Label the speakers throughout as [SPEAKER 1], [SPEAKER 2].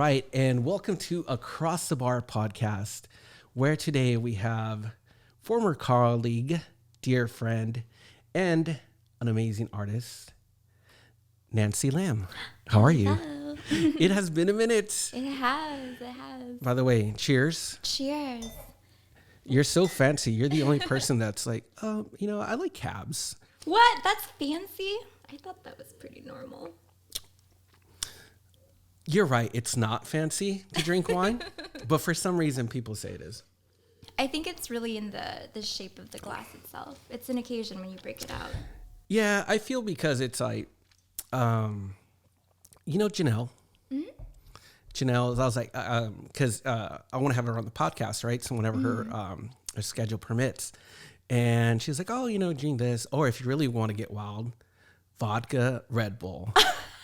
[SPEAKER 1] right, and welcome to Across the Bar podcast, where today we have former colleague, dear friend, and an amazing artist, Nancy Elle. How are you?
[SPEAKER 2] Hello.
[SPEAKER 1] It has been a minute.
[SPEAKER 2] It has.
[SPEAKER 1] By the way, cheers.
[SPEAKER 2] Cheers.
[SPEAKER 1] You're so fancy. You're the only person that's like, I like cabs.
[SPEAKER 2] What? That's fancy? I thought that was pretty normal.
[SPEAKER 1] You're right. It's not fancy to drink wine, but for some reason people say it is.
[SPEAKER 2] I think it's really in the shape of the glass itself. It's an occasion when you break it out.
[SPEAKER 1] Yeah, I feel because it's like, Janelle.
[SPEAKER 2] Mm-hmm.
[SPEAKER 1] Janelle, I was like, because I want to have her on the podcast, right? So whenever her schedule permits. And she's like, drink this. Or if you really want to get wild, vodka, Red Bull.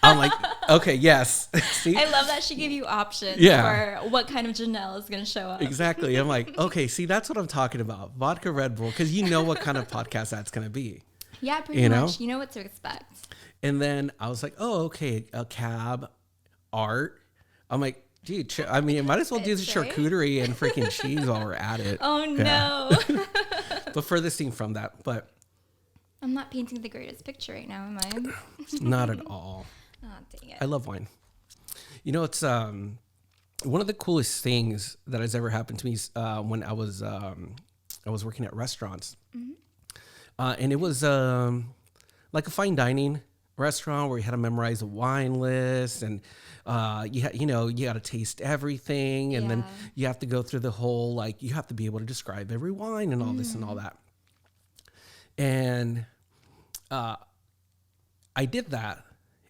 [SPEAKER 1] I'm like, okay, yes. See?
[SPEAKER 2] I love that she gave you options for what kind of Janelle is going to show up.
[SPEAKER 1] Exactly. I'm like, okay, see, that's what I'm talking about. Vodka, Red Bull, because you know what kind of podcast that's going to be.
[SPEAKER 2] Yeah, pretty much. You know what to expect.
[SPEAKER 1] And then I was like, oh, okay, a cab, art. I'm like, dude, I might as well do the charcuterie and freaking cheese while we're at it.
[SPEAKER 2] Oh,
[SPEAKER 1] yeah.
[SPEAKER 2] no.
[SPEAKER 1] The furthest thing from that, but.
[SPEAKER 2] I'm not painting the greatest picture right now, am I?
[SPEAKER 1] Not at all.
[SPEAKER 2] Oh, dang it.
[SPEAKER 1] I love wine. It's one of the coolest things that has ever happened to me when I was working at restaurants. Mm-hmm. And it was like a fine dining restaurant where you had to memorize a wine list and you got to taste everything, and then you have to go through the whole, you have to be able to describe every wine and all this and all that. And I did that.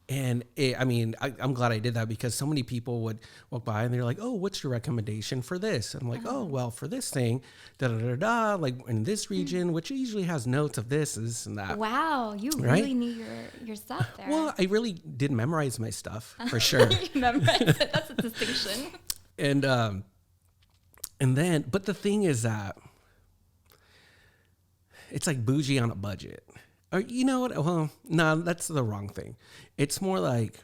[SPEAKER 1] And I'm glad I did that because so many people would walk by and they're like, oh, what's your recommendation for this? And I'm like, oh, well, for this thing, like in this region, which usually has notes of this and that.
[SPEAKER 2] Wow, you really knew your stuff there.
[SPEAKER 1] Well, I really did memorize my stuff for sure.
[SPEAKER 2] You memorized it. That's a distinction.
[SPEAKER 1] And then, but the thing is that it's like bougie on a budget. Or you know what? Well, no, that's the wrong thing. It's more like,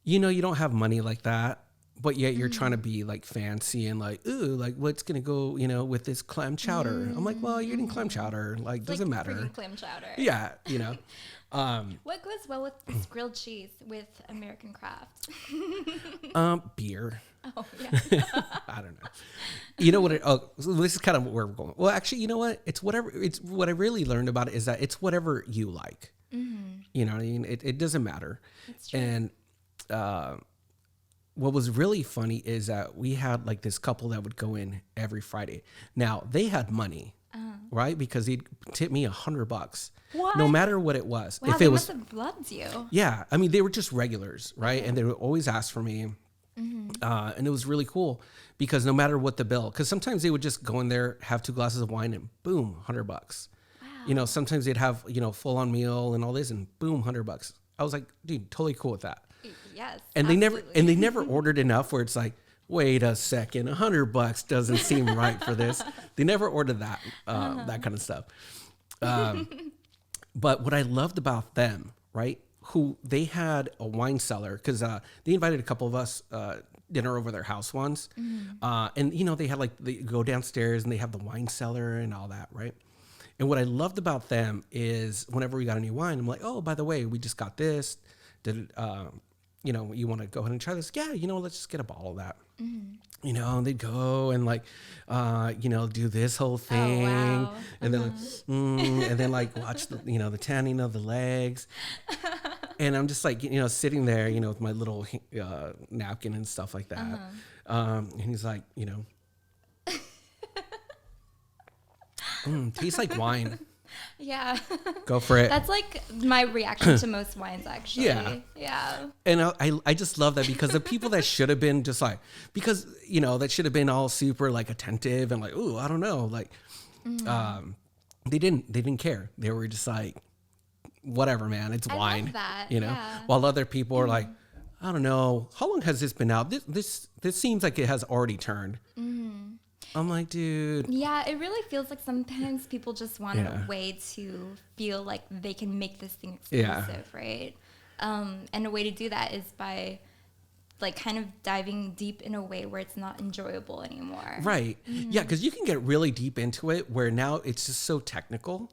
[SPEAKER 1] you don't have money like that, but yet you're trying to be like fancy and like, ooh, like what's going to go, with this clam chowder. I'm like, well, you're eating clam chowder. Like, doesn't matter.
[SPEAKER 2] Clam chowder.
[SPEAKER 1] Yeah,
[SPEAKER 2] What goes well with this grilled cheese with American craft?
[SPEAKER 1] Beer.
[SPEAKER 2] Oh, yeah.
[SPEAKER 1] I don't know. You know what? So this is kind of where we're going. Well, actually, you know what? It's whatever. It's what I really learned about it is that it's whatever you like. Mm-hmm. You know what I mean? It doesn't matter.
[SPEAKER 2] That's true.
[SPEAKER 1] And what was really funny is that we had like this couple that would go in every Friday. Now they had money, right? Because he'd tip me $100.
[SPEAKER 2] What?
[SPEAKER 1] No matter what it was.
[SPEAKER 2] Wow, they must have loved you.
[SPEAKER 1] Yeah, I mean they were just regulars, right? And they would always ask for me. Mm-hmm. And it was really cool because no matter what the bill, because sometimes they would just go in there, have 2 glasses of wine, and boom, $100. Wow. Sometimes they'd have full on meal and all this, and boom, $100. I was like, dude, totally cool with that.
[SPEAKER 2] Yes,
[SPEAKER 1] and
[SPEAKER 2] absolutely.
[SPEAKER 1] they never ordered enough where it's like, wait a second, $100 doesn't seem right for this. They never ordered that that kind of stuff. But what I loved about them, right? Who they had a wine cellar because they invited a couple of us dinner over their house once. Mm-hmm. And, they had they go downstairs and they have the wine cellar and all that, right? And what I loved about them is whenever we got a new wine, I'm like, oh, by the way, we just got this. You want to go ahead and try this? Yeah, let's just get a bottle of that. Mm-hmm. And they'd go and do this whole thing.
[SPEAKER 2] Oh, wow.
[SPEAKER 1] And then, and then watch the tanning of the legs. And I'm just sitting there, with my little napkin and stuff like that. And he's like, tastes like wine.
[SPEAKER 2] Yeah.
[SPEAKER 1] Go for it.
[SPEAKER 2] That's like my reaction to most wines, actually. Yeah.
[SPEAKER 1] And I just love that because the people that should have been just that should have been all super attentive and ooh, I don't know. They didn't care. They were just whatever, man, it's wine.
[SPEAKER 2] Love that.
[SPEAKER 1] Yeah. While other people are I don't know, how long has this been out? This seems like it has already turned. Mm-hmm. I'm like, dude.
[SPEAKER 2] Yeah, it really feels like sometimes people just want a way to feel like they can make this thing exclusive, right? And a way to do that is by like kind of diving deep in a way where it's not enjoyable anymore.
[SPEAKER 1] Right. Yeah, because you can get really deep into it where now it's just so technical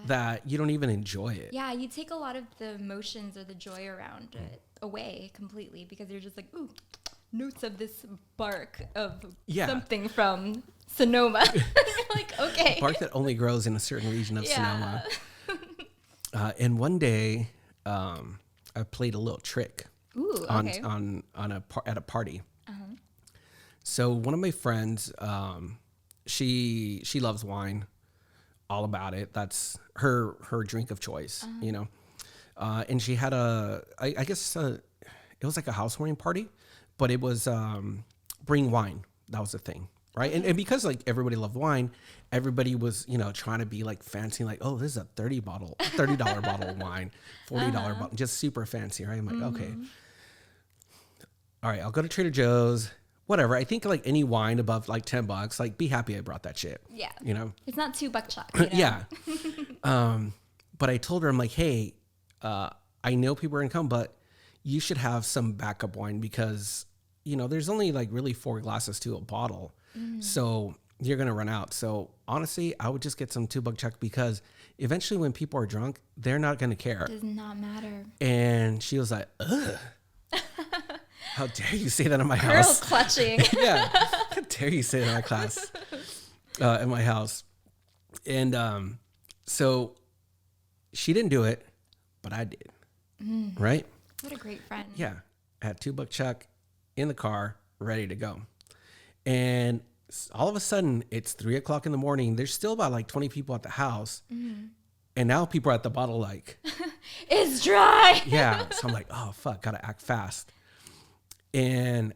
[SPEAKER 1] that you don't even enjoy it.
[SPEAKER 2] Yeah, you take a lot of the emotions or the joy around it away completely because you're just like, ooh, notes of this bark of something from Sonoma. You're like, okay.
[SPEAKER 1] Bark that only grows in a certain region of Sonoma. And one day, I played a little trick.
[SPEAKER 2] Ooh, okay.
[SPEAKER 1] At a party. So one of my friends, she loves wine, all about it. That's her drink of choice, you know. And she had I guess it was like a housewarming party, but it was bring wine. That was the thing, right? And because like everybody loved wine, everybody was, you know, trying to be like fancy, like, oh, this is a $30 bottle of wine, $40 bottle, just super fancy, right? I'm like, okay. All right, I'll go to Trader Joe's, whatever. I think like any wine above like $10, like be happy I brought that shit.
[SPEAKER 2] Yeah.
[SPEAKER 1] You know?
[SPEAKER 2] It's not $2 shot. You know?
[SPEAKER 1] Yeah. But I told her, I'm like, hey, I know people are gonna come, but you should have some backup wine because, you know, there's only like really 4 glasses to a bottle. So you're going to run out. So honestly, I would just get some $2 chuck because eventually when people are drunk, they're not going to care.
[SPEAKER 2] It does not matter.
[SPEAKER 1] And she was like, ugh. How dare you say that in my house?
[SPEAKER 2] Girl clutching.
[SPEAKER 1] Yeah. How dare you say that in my class, in my house. And so she didn't do it, but I did. Right?
[SPEAKER 2] What a great friend.
[SPEAKER 1] Yeah. I had $2 chuck in the car, ready to go. And all of a sudden, it's 3:00 in the morning. There's still about like 20 people at the house. And now people are at the bottle like,
[SPEAKER 2] it's dry.
[SPEAKER 1] Yeah. So I'm like, oh, fuck, gotta act fast. And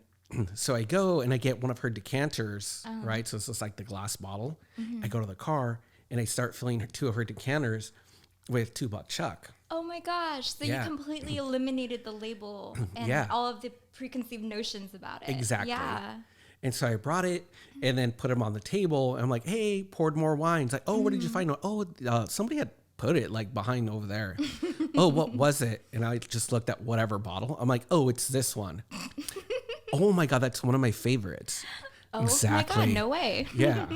[SPEAKER 1] so I go and I get one of her decanters, right? So it's just like the glass bottle. I go to the car and I start filling 2 of her decanters with $2 chuck.
[SPEAKER 2] Oh my gosh. So you completely eliminated the label and all of the preconceived notions about it.
[SPEAKER 1] Exactly.
[SPEAKER 2] Yeah.
[SPEAKER 1] And so I brought it and then put them on the table. And I'm like, hey, poured more wine. It's like, oh, what did you find? Oh, somebody had put it like behind over there. Oh, what was it? And I just looked at whatever bottle. I'm like, oh, it's this one. Oh my God, that's one of my favorites.
[SPEAKER 2] Oh
[SPEAKER 1] exactly.
[SPEAKER 2] my God, no way.
[SPEAKER 1] Yeah.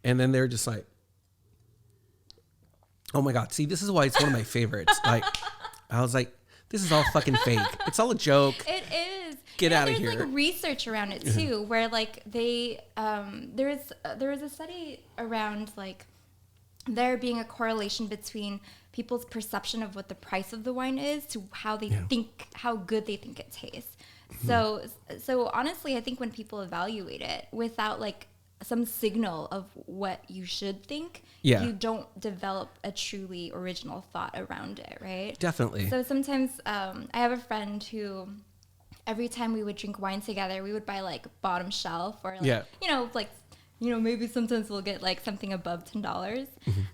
[SPEAKER 1] And then they're just like, oh my God, see, this is why it's one of my favorites. Like, I was like, this is all fucking fake. It's all a joke.
[SPEAKER 2] It is.
[SPEAKER 1] Get out of here.
[SPEAKER 2] There's like research around it too, where like they there is a study around like there being a correlation between people's perception of what the price of the wine is to how they think, how good they think it tastes. So honestly, I think when people evaluate it without like some signal of what you should think, you don't develop a truly original thought around it, right?
[SPEAKER 1] Definitely.
[SPEAKER 2] So sometimes I have a friend who every time we would drink wine together, we would buy like bottom shelf or like, maybe sometimes we'll get like something above $10.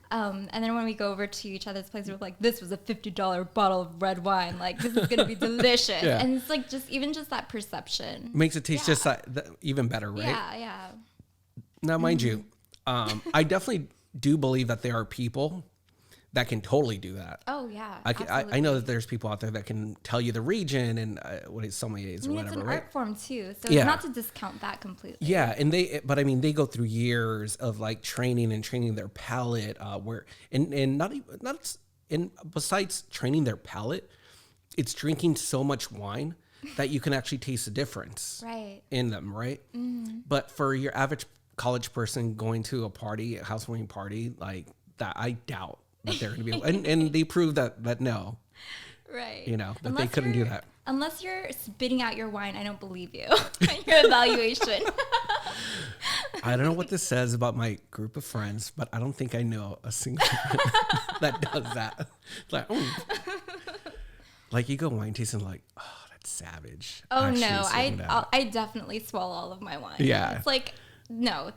[SPEAKER 2] And then when we go over to each other's place, we're like, this was a $50 bottle of red wine. Like, this is going to be delicious. And it's like just that perception.
[SPEAKER 1] Makes it taste just even better, right?
[SPEAKER 2] Yeah.
[SPEAKER 1] Now, mind you, I definitely do believe that there are people that can totally do that.
[SPEAKER 2] Oh, yeah.
[SPEAKER 1] I know that there's people out there that can tell you the region and what is sommeliers or whatever,
[SPEAKER 2] it's an
[SPEAKER 1] right?
[SPEAKER 2] art form too, so it's not to discount that completely.
[SPEAKER 1] Yeah, and they go through years of like training their palate, besides training their palate, it's drinking so much wine that you can actually taste the difference in them, right? But for your average college person going to a party, a housewarming party like that, I doubt that they're going to be and they proved that no.
[SPEAKER 2] Right.
[SPEAKER 1] That they couldn't do that.
[SPEAKER 2] Unless you're spitting out your wine, I don't believe you. Your evaluation.
[SPEAKER 1] I don't know what this says about my group of friends, but I don't think I know a single one that does that. Like, like you go wine tasting like, oh, that's savage.
[SPEAKER 2] Oh
[SPEAKER 1] Actually,
[SPEAKER 2] no, I definitely swallow all of my wine.
[SPEAKER 1] Yeah.
[SPEAKER 2] It's like, no,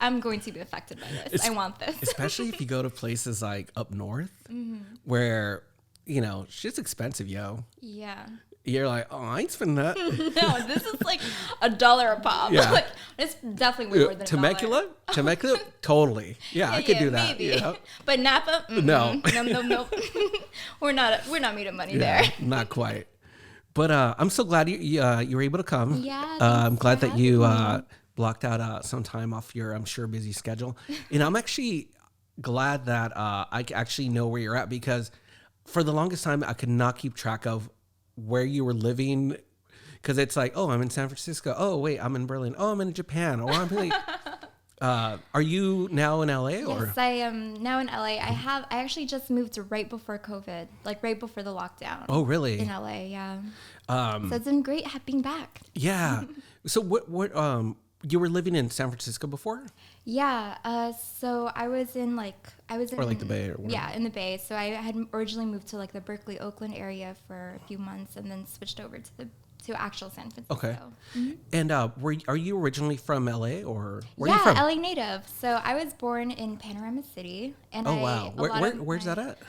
[SPEAKER 2] I'm going to be affected by this. I want this.
[SPEAKER 1] Especially if you go to places like up north where, shit's expensive, yo.
[SPEAKER 2] Yeah.
[SPEAKER 1] You're like, oh, I ain't spending that.
[SPEAKER 2] No, this is like $1 a pop.
[SPEAKER 1] Yeah.
[SPEAKER 2] Like, it's definitely way more than $1.
[SPEAKER 1] Temecula? Totally. Yeah, I could do that.
[SPEAKER 2] Maybe. But Napa?
[SPEAKER 1] No.
[SPEAKER 2] No. We're not making money there.
[SPEAKER 1] Not quite. But I'm so glad you were able to come.
[SPEAKER 2] Yeah,
[SPEAKER 1] I'm
[SPEAKER 2] thanks
[SPEAKER 1] glad
[SPEAKER 2] for
[SPEAKER 1] that you
[SPEAKER 2] having me.
[SPEAKER 1] blocked out some time off your, I'm sure, busy schedule. And I'm actually glad that I actually know where you're at, because for the longest time I could not keep track of where you were living, because it's like, oh, I'm in San Francisco. Oh, wait, I'm in Berlin. Oh, I'm in Japan. Oh, I'm like, are you now in LA or?
[SPEAKER 2] Yes, I am now in LA. I actually just moved right before COVID, like right before the lockdown.
[SPEAKER 1] Oh, really?
[SPEAKER 2] In LA, yeah. So it's been great being back.
[SPEAKER 1] Yeah. So what you were living in San Francisco before?
[SPEAKER 2] Yeah. So I was in
[SPEAKER 1] Or like the Bay or whatever.
[SPEAKER 2] Yeah, in the Bay. So I had originally moved to like the Berkeley, Oakland area for a few months, and then switched over to actual San Francisco.
[SPEAKER 1] Okay. And are you originally from LA, or where
[SPEAKER 2] Yeah,
[SPEAKER 1] are you from?
[SPEAKER 2] LA native. So I was born in Panorama City, and
[SPEAKER 1] Oh, wow. Where's that at?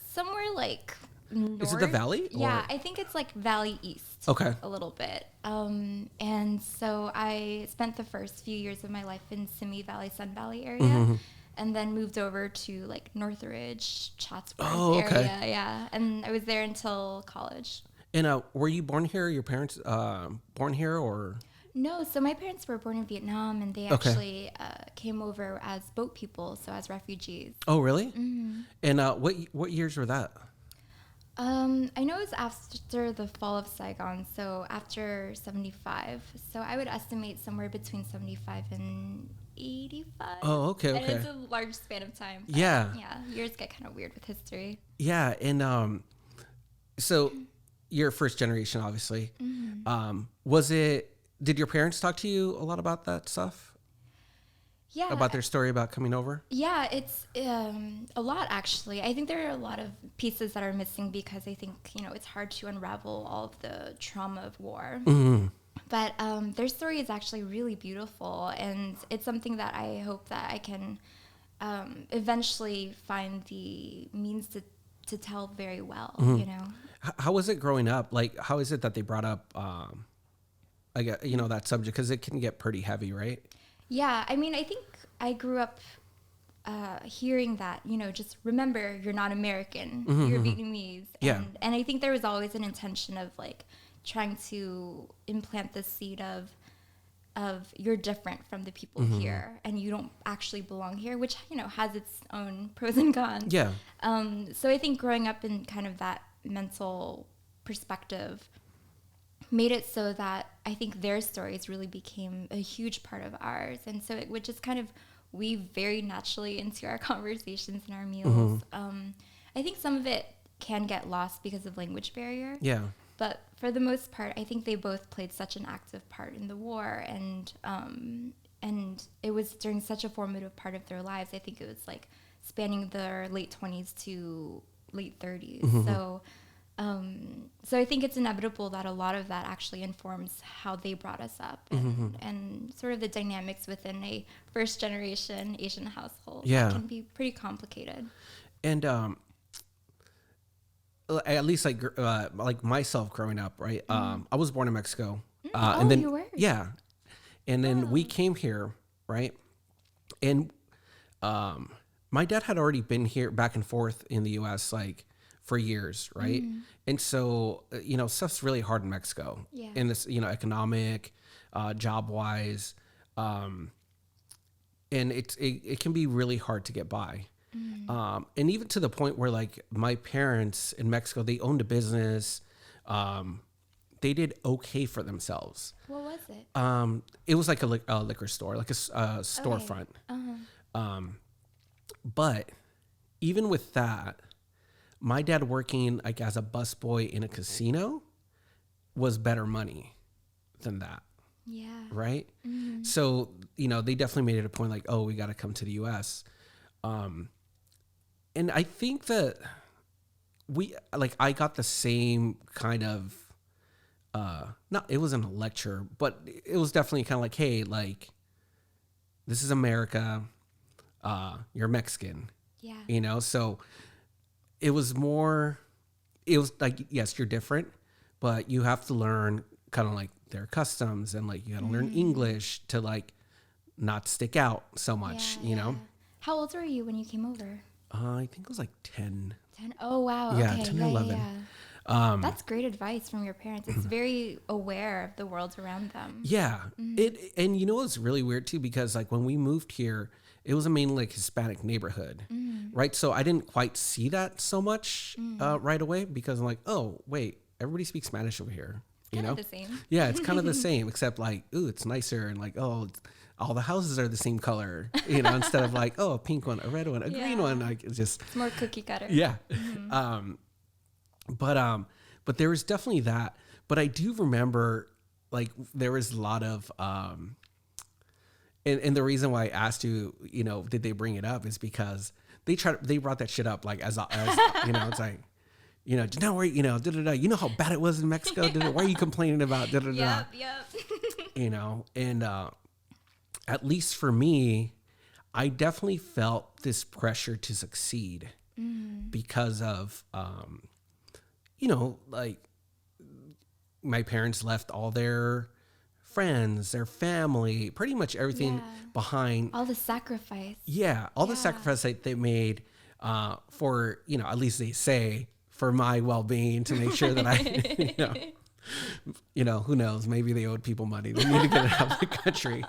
[SPEAKER 2] Somewhere like north.
[SPEAKER 1] Is it the Valley,
[SPEAKER 2] Yeah,
[SPEAKER 1] or?
[SPEAKER 2] I think it's like Valley East.
[SPEAKER 1] Okay.
[SPEAKER 2] A little bit. And so I spent the first few years of my life in Simi Valley, Sun Valley area. And then moved over to like Northridge, Chatsworth area. Yeah. And I was there until college.
[SPEAKER 1] And were you born here? Your parents born here, or?
[SPEAKER 2] No, so my parents were born in Vietnam, and they
[SPEAKER 1] Okay.
[SPEAKER 2] actually came over as boat people, so as refugees.
[SPEAKER 1] Oh, really? And what years were that?
[SPEAKER 2] I know it was after the fall of Saigon, so after 75. So I would estimate somewhere between 75 and 85.
[SPEAKER 1] Oh, okay,
[SPEAKER 2] And
[SPEAKER 1] okay.
[SPEAKER 2] it's a large span of time. But
[SPEAKER 1] Yeah.
[SPEAKER 2] Yeah, years get kind of weird with history.
[SPEAKER 1] Yeah, and so you're first generation, obviously. Did your parents talk to you a lot about that stuff?
[SPEAKER 2] Yeah.
[SPEAKER 1] About their story about coming over?
[SPEAKER 2] Yeah, it's a lot, actually. I think there are a lot of pieces that are missing because I think, it's hard to unravel all of the trauma of war. But their story is actually really beautiful, and it's something that I hope that I can eventually find the means to tell very well,
[SPEAKER 1] How was it growing up? Like, how is it that they brought up, I guess, that subject? Because it can get pretty heavy, right?
[SPEAKER 2] Yeah, I mean, I think I grew up hearing that, just remember, you're not American, you're Vietnamese.
[SPEAKER 1] Yeah.
[SPEAKER 2] And I think there was always an intention of, like, trying to implant the seed of you're different from the people here, and you don't actually belong here, which, has its own pros and cons.
[SPEAKER 1] Yeah.
[SPEAKER 2] So I think growing up in kind of that mental perspective made it so that I think their stories really became a huge part of ours. And so it would just kind of weave very naturally into our conversations and our meals. I think some of it can get lost because of language barrier.
[SPEAKER 1] Yeah.
[SPEAKER 2] But for the most part, I think they both played such an active part in the war. And it was during such a formative part of their lives. I think it was like spanning their late 20s to late 30s. So I think it's inevitable that a lot of that actually informs how they brought us up and sort of the dynamics within a first generation Asian household.
[SPEAKER 1] Yeah.
[SPEAKER 2] That can be pretty complicated.
[SPEAKER 1] And at least like myself growing up, right? I was born in Mexico. And then,
[SPEAKER 2] you were?
[SPEAKER 1] Yeah. And then we came here, right? And my dad had already been here back and forth in the U.S. like for years, right? And so, stuff's really hard in Mexico.
[SPEAKER 2] Yeah.
[SPEAKER 1] In this, economic, job-wise. And it can be really hard to get by. And even to the point where, like, my parents in Mexico, they owned a business. They did okay for themselves.
[SPEAKER 2] What was it?
[SPEAKER 1] It was like a liquor store, like a storefront. But even with that, my dad working like as a busboy in a casino was better money than that.
[SPEAKER 2] Yeah.
[SPEAKER 1] Right. So, they definitely made it a point like, oh, we got to come to the U.S. And I think that I got the same kind of, it wasn't a lecture, but it was definitely kind of like, hey, like, this is America. You're Mexican.
[SPEAKER 2] Yeah.
[SPEAKER 1] So it was like, yes, you're different, but you have to learn kind of like their customs, and like you got to learn English to like not stick out so much,
[SPEAKER 2] How old were you when you came over?
[SPEAKER 1] I think it was like 10.
[SPEAKER 2] 10. Oh, wow.
[SPEAKER 1] Yeah,
[SPEAKER 2] Okay.
[SPEAKER 1] 10 or 11.
[SPEAKER 2] That's great advice from your parents. It's very aware of the world around them.
[SPEAKER 1] Yeah. And you know what's really weird too, because like when we moved here, it was a mainly like Hispanic neighborhood, right? So I didn't quite see that so much right away, because I'm like, oh wait, everybody speaks Spanish over here.
[SPEAKER 2] Kind of the same.
[SPEAKER 1] Yeah, it's kind of the same, except like, ooh, it's nicer, and like, oh, all the houses are the same color, instead of like, oh, a pink one, a red one, a green one, like it's
[SPEAKER 2] more cookie cutter.
[SPEAKER 1] Yeah. But there was definitely that. But I do remember, like, there was a lot of, and the reason why I asked you, did they bring it up, is because they brought that shit up, like, as it's like, don't worry, you know how bad it was in Mexico. Why are you complaining about?
[SPEAKER 2] Yep.
[SPEAKER 1] And at least for me, I definitely felt this pressure to succeed because of, like my parents left all their friends, their family, pretty much everything behind.
[SPEAKER 2] All the sacrifice.
[SPEAKER 1] Yeah. All the sacrifice that they made for, at least they say, for my well-being, to make sure that I, who knows, maybe they owed people money. They need to get it out of the country.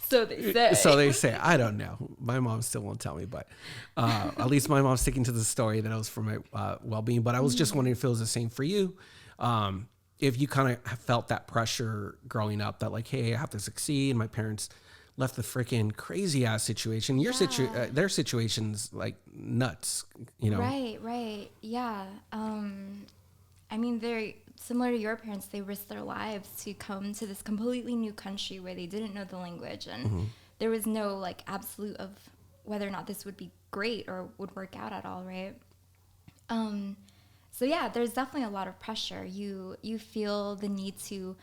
[SPEAKER 2] So they say.
[SPEAKER 1] I don't know. My mom still won't tell me, but at least my mom's sticking to the story that it was for my well-being. But I was just wondering if it was the same for you. If you kind of felt that pressure growing up, that like, hey, I have to succeed. My parents left the freaking crazy ass situation. Their situation's like nuts,
[SPEAKER 2] Right. Yeah. I mean, they're similar to your parents. They risked their lives to come to this completely new country where they didn't know the language, and there was no like absolute of whether or not this would be great or would work out at all, right? So yeah, there's definitely a lot of pressure. You feel the need to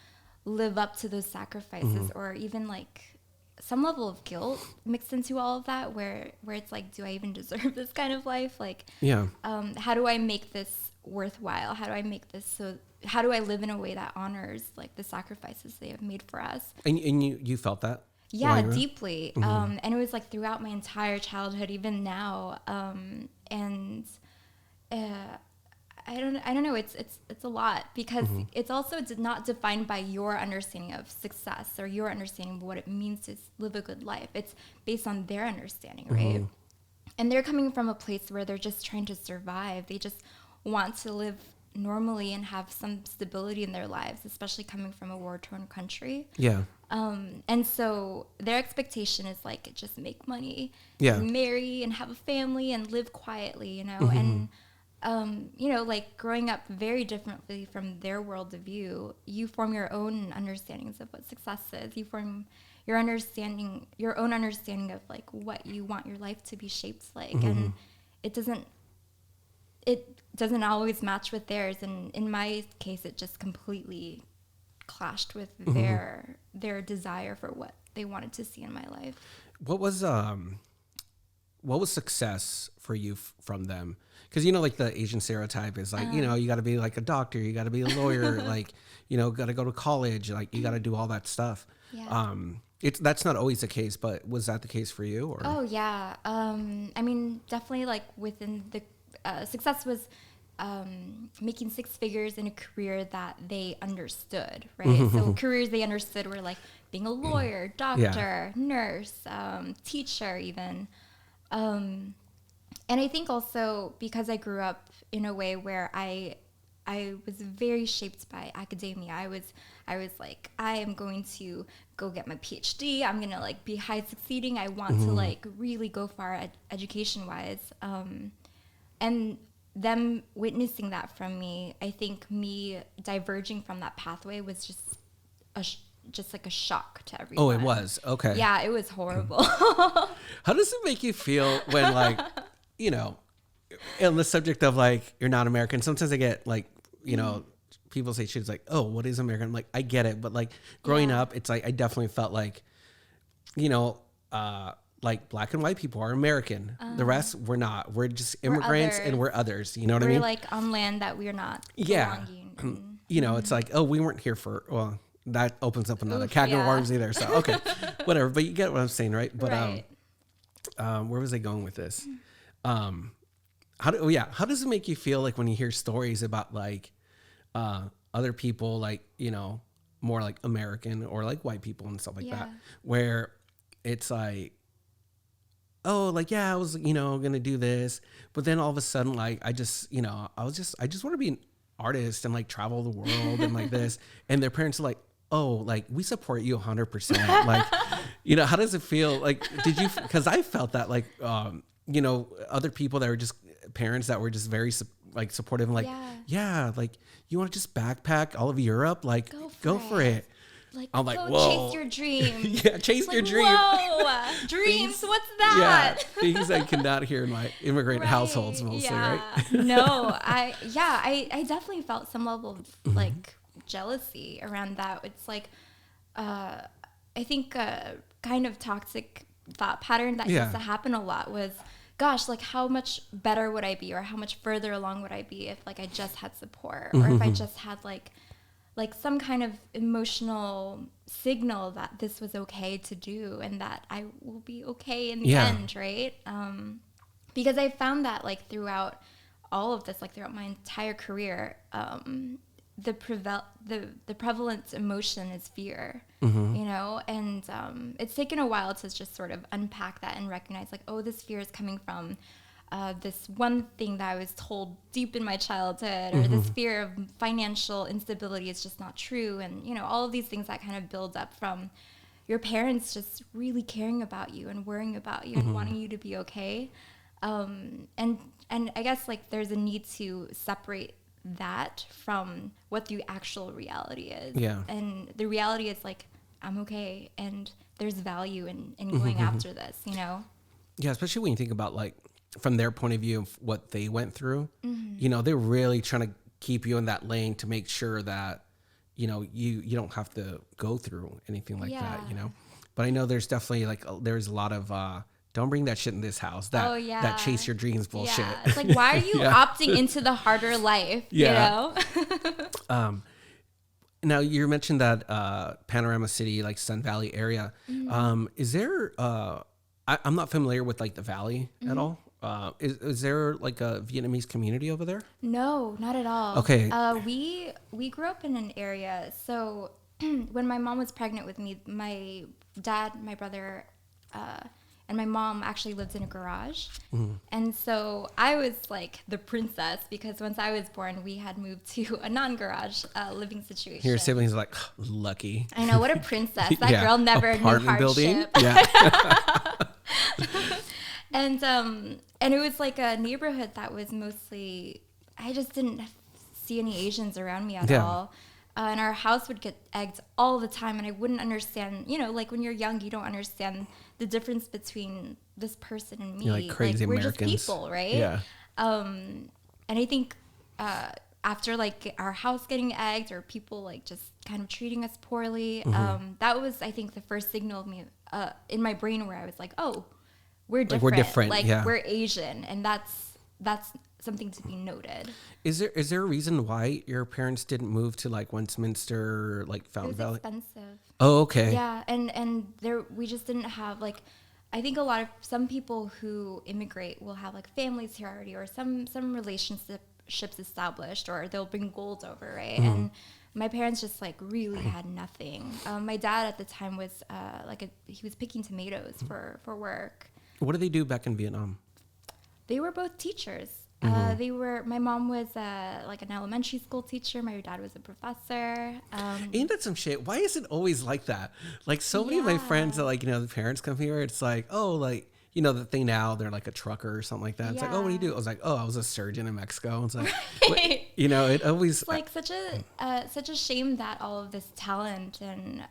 [SPEAKER 2] live up to those sacrifices, or even like some level of guilt mixed into all of that, where it's like, do I even deserve this kind of life? Like, how do I make this worthwhile? How do I make this how do I live in a way that honors like the sacrifices they have made for us?
[SPEAKER 1] And you felt that?
[SPEAKER 2] Yeah, deeply. And it was like throughout my entire childhood, even now. I don't know. It's a lot, because it's also not defined by your understanding of success or your understanding of what it means to live a good life. It's based on their understanding, right? And they're coming from a place where they're just trying to survive. They just want to live normally and have some stability in their lives, especially coming from a war-torn country.
[SPEAKER 1] Yeah.
[SPEAKER 2] And so their expectation is like, just make money, marry and have a family and live quietly, and like growing up very differently from their world of view, you form your own understandings of what success is. You form your own understanding of like what you want your life to be shaped like. And it doesn't always match with theirs. And in my case, it just completely clashed with their desire for what they wanted to see in my life.
[SPEAKER 1] What was success for you from them? Because, like the Asian stereotype is like, you got to be like a doctor, you got to be a lawyer, like, got to go to college, like you got to do all that stuff.
[SPEAKER 2] Yeah.
[SPEAKER 1] That's not always the case, but was that the case for you? Or?
[SPEAKER 2] Oh, yeah. I mean, definitely like within the success was making six figures in a career that they understood, right? So careers they understood were like being a lawyer, doctor, nurse, teacher even. And I think also because I grew up in a way where I was very shaped by academia. I was like, I am going to go get my PhD. I'm going to like be high succeeding. I want to like really go far education wise. And them witnessing that from me, I think me diverging from that pathway was just like a shock to everyone.
[SPEAKER 1] Oh, it was? Okay.
[SPEAKER 2] Yeah, it was horrible.
[SPEAKER 1] How does it make you feel when like, in the subject of like, you're not American, sometimes I get like, people say shit's like, oh, what is American? I'm like, I get it. But like growing up, it's like, I definitely felt like, like black and white people are American. The rest, we're not. We're just immigrants and we're others. You know what I mean?
[SPEAKER 2] We're like on land that we're not belonging.
[SPEAKER 1] It's like, oh, we weren't here well, that opens up another can of worms either. So, okay, whatever. But you get what I'm saying, right? But
[SPEAKER 2] right.
[SPEAKER 1] Where was I going with this? How does it make you feel like when you hear stories about like, other people like, more like American or like white people and stuff like
[SPEAKER 2] Yeah.
[SPEAKER 1] that, where it's like, oh, like, yeah, I was, going to do this. But then all of a sudden, like, I just want to be an artist and like travel the world and like this. And their parents are like, oh, like, we support you 100%. Like, how does it feel? Like, because I felt that like, other people that were just parents that were just very like supportive and like, yeah, like, you want to just backpack all of Europe? Like, go for it.
[SPEAKER 2] Like,
[SPEAKER 1] I'm like,
[SPEAKER 2] go
[SPEAKER 1] whoa.
[SPEAKER 2] chase your dreams.
[SPEAKER 1] Yeah, chase your dream.
[SPEAKER 2] Whoa, dreams, what's that?
[SPEAKER 1] Yeah, things I cannot hear in my immigrant households mostly, right?
[SPEAKER 2] No, I definitely felt some level of like jealousy around that. It's like, I think a kind of toxic thought pattern that used to happen a lot was, gosh, like how much better would I be, or how much further along would I be if like I just had support, or if I just had like some kind of emotional signal that this was okay to do and that I will be okay in the end, right? Because I found that like throughout all of this, like throughout my entire career, the prevalent emotion is fear, and it's taken a while to just sort of unpack that and recognize like, oh, this fear is coming from this one thing that I was told deep in my childhood, or this fear of financial instability is just not true. And, all of these things that kind of build up from your parents just really caring about you and worrying about you and wanting you to be okay. And I guess like there's a need to separate that from what the actual reality is. Yeah. And the reality is like, I'm okay and there's value in going after this,
[SPEAKER 1] Yeah, especially when you think about like, from their point of view of what they went through, they're really trying to keep you in that lane to make sure that, you don't have to go through anything like that, But I know there's definitely like, there's a lot of, don't bring that shit in this house. That chase your dreams bullshit.
[SPEAKER 2] Yeah. It's like, why are you opting into the harder life,
[SPEAKER 1] Now you mentioned that Panorama City, like Sun Valley area. Is there, I'm not familiar with like the Valley at all. Is there like a Vietnamese community over there?
[SPEAKER 2] No, not at all.
[SPEAKER 1] Okay.
[SPEAKER 2] We grew up in an area. So when my mom was pregnant with me, my dad, my brother, and my mom actually lived in a garage. And so I was like the princess because once I was born, we had moved to a non-garage living situation.
[SPEAKER 1] Your siblings are like, lucky.
[SPEAKER 2] I know, what a princess. That girl never knew hardship. Building. Yeah. And it was like a neighborhood that was mostly, I just didn't see any Asians around me at all. And our house would get egged all the time, and I wouldn't understand, like when you're young, you don't understand the difference between this person and me.
[SPEAKER 1] You're like crazy
[SPEAKER 2] we're
[SPEAKER 1] Americans.
[SPEAKER 2] just people, right?
[SPEAKER 1] Yeah.
[SPEAKER 2] And I think after like our house getting egged or people like just kind of treating us poorly, that was, I think, the first signal of me in my brain where I was like, oh, we're different.
[SPEAKER 1] Like we're different.
[SPEAKER 2] Like we're Asian, and that's something to be noted.
[SPEAKER 1] Is there a reason why your parents didn't move to like Westminster, like Fountain Valley?
[SPEAKER 2] It was expensive.
[SPEAKER 1] Oh, okay.
[SPEAKER 2] Yeah, and there we just didn't have like, I think some people who immigrate will have like families here already, or some relationships established, or they'll bring gold over, right? And my parents just like really had nothing. My dad at the time was he was picking tomatoes for work.
[SPEAKER 1] What did they do back in Vietnam?
[SPEAKER 2] They were both teachers. My mom was like an elementary school teacher. My dad was a professor.
[SPEAKER 1] Ain't that some shit? Why is it always like that? Like so many of my friends that like, the parents come here. It's like, oh, like, the thing now, they're like a trucker or something like that. It's like, oh, what do you do? I was like, oh, I was a surgeon in Mexico. It's like, it always.
[SPEAKER 2] It's like such a shame that all of this talent and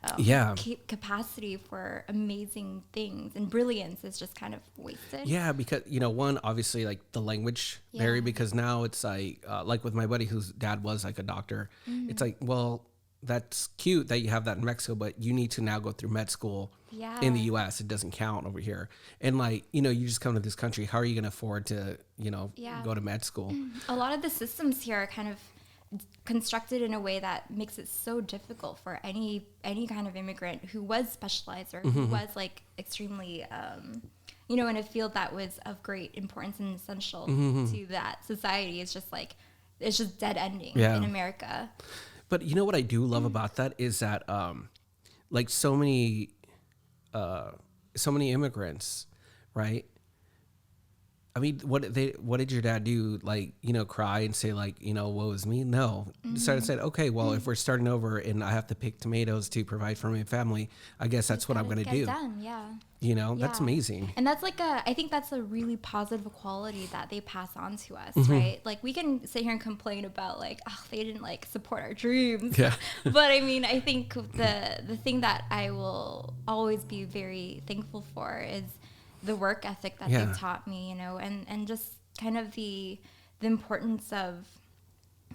[SPEAKER 2] capacity for amazing things and brilliance is just kind of wasted.
[SPEAKER 1] Yeah, because, one, obviously like the language barrier, because now it's like with my buddy whose dad was like a doctor, it's like, well, that's cute that you have that in Mexico, but you need to now go through med school in the US. It doesn't count over here. And like, you just come to this country. How are you going to afford to, go to med school?
[SPEAKER 2] A lot of the systems here are kind of constructed in a way that makes it so difficult for any kind of immigrant who was specialized or who was like extremely, in a field that was of great importance and essential to that society. It's just like, it's just dead ending
[SPEAKER 1] Yeah.
[SPEAKER 2] in America.
[SPEAKER 1] But you know what I do love about that is that like so many immigrants, right? I mean, what did your dad do? Like, you know, cry and say like, you know, woe is me? No. So I said, okay, well, if we're starting over and I have to pick tomatoes to provide for my family, I guess that's what I'm going to do.
[SPEAKER 2] Done. Yeah.
[SPEAKER 1] You know, that's amazing.
[SPEAKER 2] And that's like I think that's a really positive quality that they pass on to us,
[SPEAKER 1] Mm-hmm.
[SPEAKER 2] right? Like we can sit here and complain about like, oh, they didn't like support our dreams.
[SPEAKER 1] Yeah.
[SPEAKER 2] But I mean, I think the thing that I will always be very thankful for is the work ethic that they've taught me, you know, and just kind of the importance of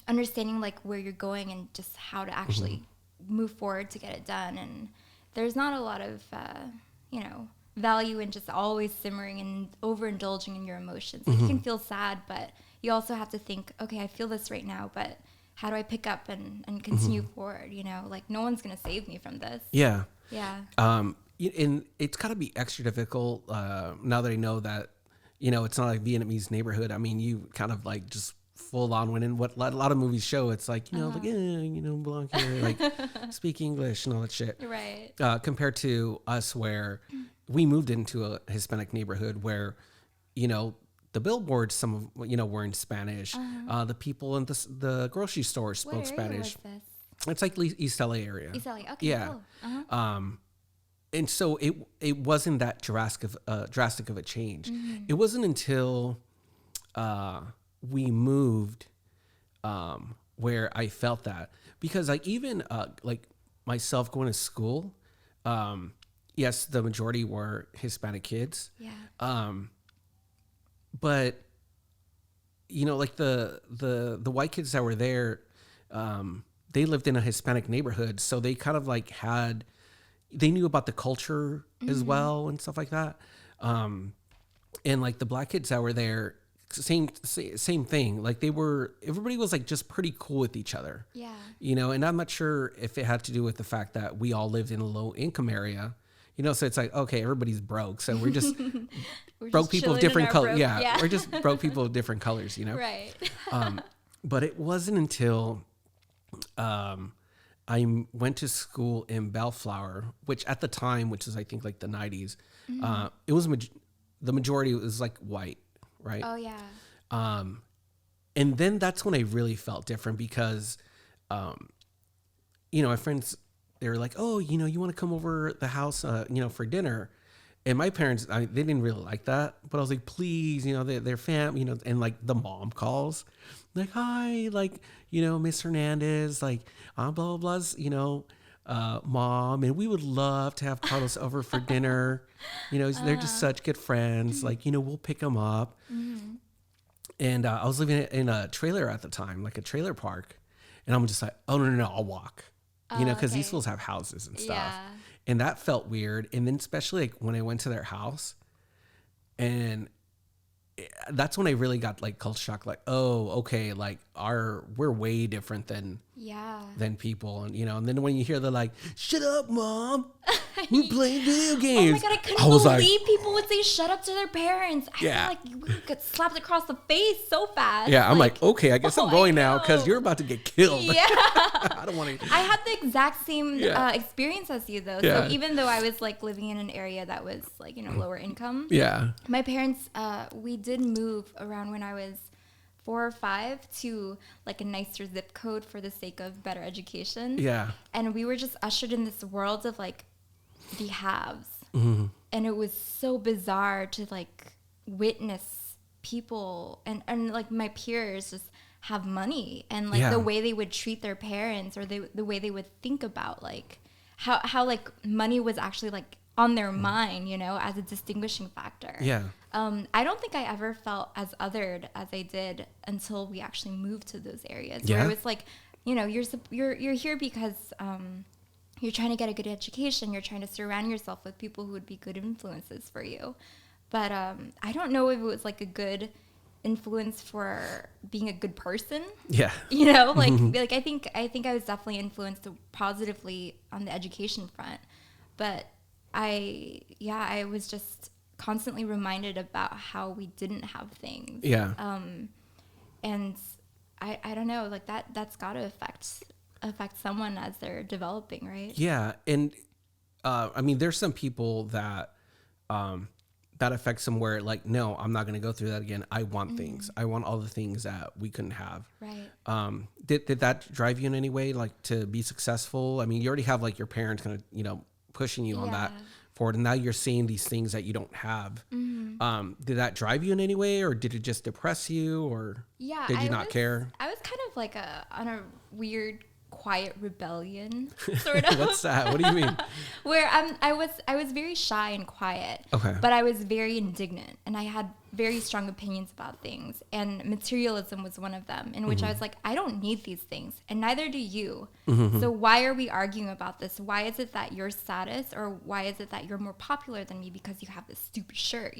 [SPEAKER 2] understanding like where you're going and just how to actually move forward to get it done. And there's not a lot of you know, value in just always simmering and overindulging in your emotions. Like you can feel sad, but you also have to think, okay, I feel this right now, but how do I pick up and continue forward? You know, like no one's gonna save me from this.
[SPEAKER 1] Yeah.
[SPEAKER 2] Yeah.
[SPEAKER 1] And it's got to be extra difficult now that I know that, you know, it's not like Vietnamese neighborhood. I mean, you kind of like just full on went in what a lot of movies show. It's like, you know, like, you know, belong here, like speak English and all that shit.
[SPEAKER 2] Right.
[SPEAKER 1] Compared to us where we moved into a Hispanic neighborhood where, you know, the billboards, some of, you know, were in Spanish. The people in the grocery store spoke Spanish.
[SPEAKER 2] Where was this?
[SPEAKER 1] It's like East LA area.
[SPEAKER 2] East LA. Okay,
[SPEAKER 1] Yeah.
[SPEAKER 2] cool.
[SPEAKER 1] And so it wasn't that drastic of a change. It wasn't until we moved where I felt that, because like even like myself going to school, yes, the majority were Hispanic kids.
[SPEAKER 2] Yeah.
[SPEAKER 1] But you know, like the white kids that were there, they lived in a Hispanic neighborhood, so they kind of like they knew about the culture as well and stuff like that. And like the black kids that were there, same thing. Like everybody was like just pretty cool with each other.
[SPEAKER 2] Yeah.
[SPEAKER 1] You know, and I'm not sure if it had to do with the fact that we all lived in a low income area. You know, so it's like, okay, everybody's broke. So we're just broke people of different colors. Yeah. We're just broke people of different colors, you know?
[SPEAKER 2] Right.
[SPEAKER 1] But it wasn't until I went to school in Bellflower, which at the time, which is I think like the 90s, it was the majority was like white, right?
[SPEAKER 2] Oh yeah.
[SPEAKER 1] And then that's when I really felt different because, you know, my friends, they were like, oh, you know, you want to come over the house, you know, for dinner. And my parents, they didn't really like that, but I was like, please, you know, they're fam, you know, and like the mom calls, like, hi, like, you know, Miss Hernandez, like, blah, blah, blah's, you know, mom, and we would love to have Carlos over for dinner. You know, they're just such good friends. Like, you know, we'll pick them up. And I was living in a trailer at the time, like a trailer park. And I'm just like, oh, no, I'll walk. You know, because these schools have houses and stuff.
[SPEAKER 2] Yeah.
[SPEAKER 1] And that felt weird. And then especially like when I went to their house, and that's when I really got like culture shock. Like, oh, okay, like we're way different than people, and you know. And then when you hear the like, "Shut up, mom, you playing video games."
[SPEAKER 2] Oh my god, I couldn't believe people would say "shut up" to their parents. I feel like you would get slapped across the face so fast.
[SPEAKER 1] Yeah, I'm like okay, I guess I'm going now because you're about to get killed.
[SPEAKER 2] Yeah,
[SPEAKER 1] I don't want to.
[SPEAKER 2] I had the exact same experience as you though.
[SPEAKER 1] Yeah.
[SPEAKER 2] So even though I was like living in an area that was like, you know, lower income.
[SPEAKER 1] Yeah.
[SPEAKER 2] My parents, we did move around when I was 4 or 5 to like a nicer zip code for the sake of better education.
[SPEAKER 1] Yeah.
[SPEAKER 2] And we were just ushered in this world of like the haves.
[SPEAKER 1] Mm-hmm.
[SPEAKER 2] And it was so bizarre to like witness people and like my peers just have money and like the way they would treat their parents or the way they would think about like how like money was actually like on their mind, you know, as a distinguishing factor.
[SPEAKER 1] Yeah.
[SPEAKER 2] I don't think I ever felt as othered as I did until we actually moved to those areas.
[SPEAKER 1] Yeah.
[SPEAKER 2] Where it was like, you know, you're here because you're trying to get a good education. You're trying to surround yourself with people who would be good influences for you. But I don't know if it was like a good influence for being a good person. Yeah. You know, like like I think I was definitely influenced positively on the education front, but I was just constantly reminded about how we didn't have things. Yeah. And I don't know, like that's got to affect someone as they're developing, right?
[SPEAKER 1] Yeah. And I mean, there's some people that that affects them where like, no, I'm not going to go through that again. I want things. I want all the things that we couldn't have.
[SPEAKER 2] Right.
[SPEAKER 1] Did that drive you in any way, like to be successful? I mean, you already have like your parents kind of, pushing you on that forward. And now you're seeing these things that you don't have. Did that drive you in any way, or did it just depress you, or did you not care?
[SPEAKER 2] I was kind of like on a weird quiet rebellion sort of.
[SPEAKER 1] What's that? What do you mean?
[SPEAKER 2] Where I was very shy and quiet.
[SPEAKER 1] Okay.
[SPEAKER 2] But I was very indignant, and I had very strong opinions about things, and materialism was one of them, in which I was like, I don't need these things, and neither do you. So why are we arguing about this? Why is it that your status, or why is it that you're more popular than me because you have this stupid shirt,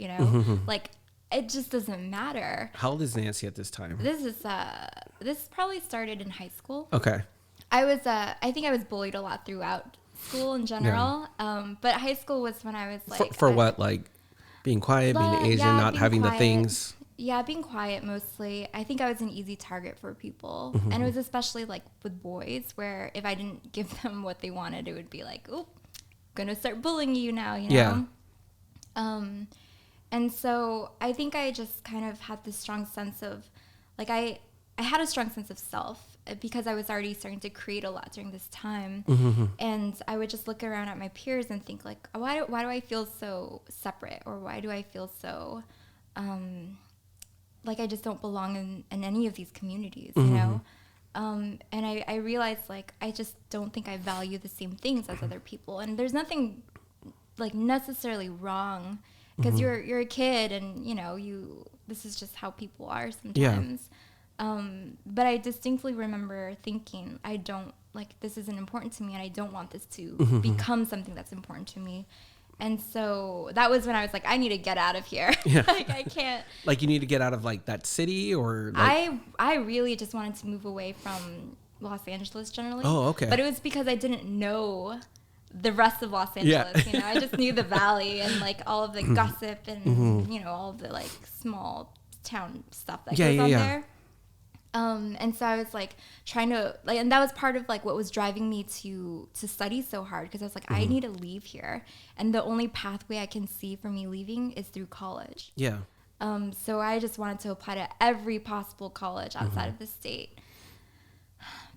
[SPEAKER 2] Like, it just doesn't matter.
[SPEAKER 1] How old is Nancy at this time?
[SPEAKER 2] This probably started in high school.
[SPEAKER 1] Okay.
[SPEAKER 2] I think I was bullied a lot throughout school in general. But high school was when I was like...
[SPEAKER 1] For what? Like being quiet, being Asian, not having
[SPEAKER 2] quiet.
[SPEAKER 1] The things?
[SPEAKER 2] Yeah, being quiet mostly. I think I was an easy target for people. And it was especially like with boys, where if I didn't give them what they wanted, it would be like, oh, gonna start bullying you now,
[SPEAKER 1] Yeah.
[SPEAKER 2] And so I think I just kind of had this strong sense of, like, I had a strong sense of self because I was already starting to create a lot during this time. And I would just look around at my peers and think, like, why do I feel so separate? Or why do I feel so like I just don't belong in any of these communities, you know? And I realized, like, I just don't think I value the same things as other people. And there's nothing, like, necessarily wrong, because you're a kid, and, this is just how people are sometimes. Yeah. But I distinctly remember thinking, this isn't important to me, and I don't want this to become something that's important to me. And so that was when I was like, I need to get out of here. Yeah. Like, I can't.
[SPEAKER 1] Like, you need to get out of, like, that city, or like...
[SPEAKER 2] I really just wanted to move away from Los Angeles generally.
[SPEAKER 1] Oh, okay.
[SPEAKER 2] But it was because I didn't know the rest of Los Angeles.
[SPEAKER 1] Yeah.
[SPEAKER 2] I just knew the valley and, like, all of the gossip and, all of the, like, small town stuff that goes on there. And so I was like trying to, like, and that was part of, like, what was driving me to study so hard, because I was like, I need to leave here, and the only pathway I can see for me leaving is through college.
[SPEAKER 1] Yeah.
[SPEAKER 2] So I just wanted to apply to every possible college outside of the state,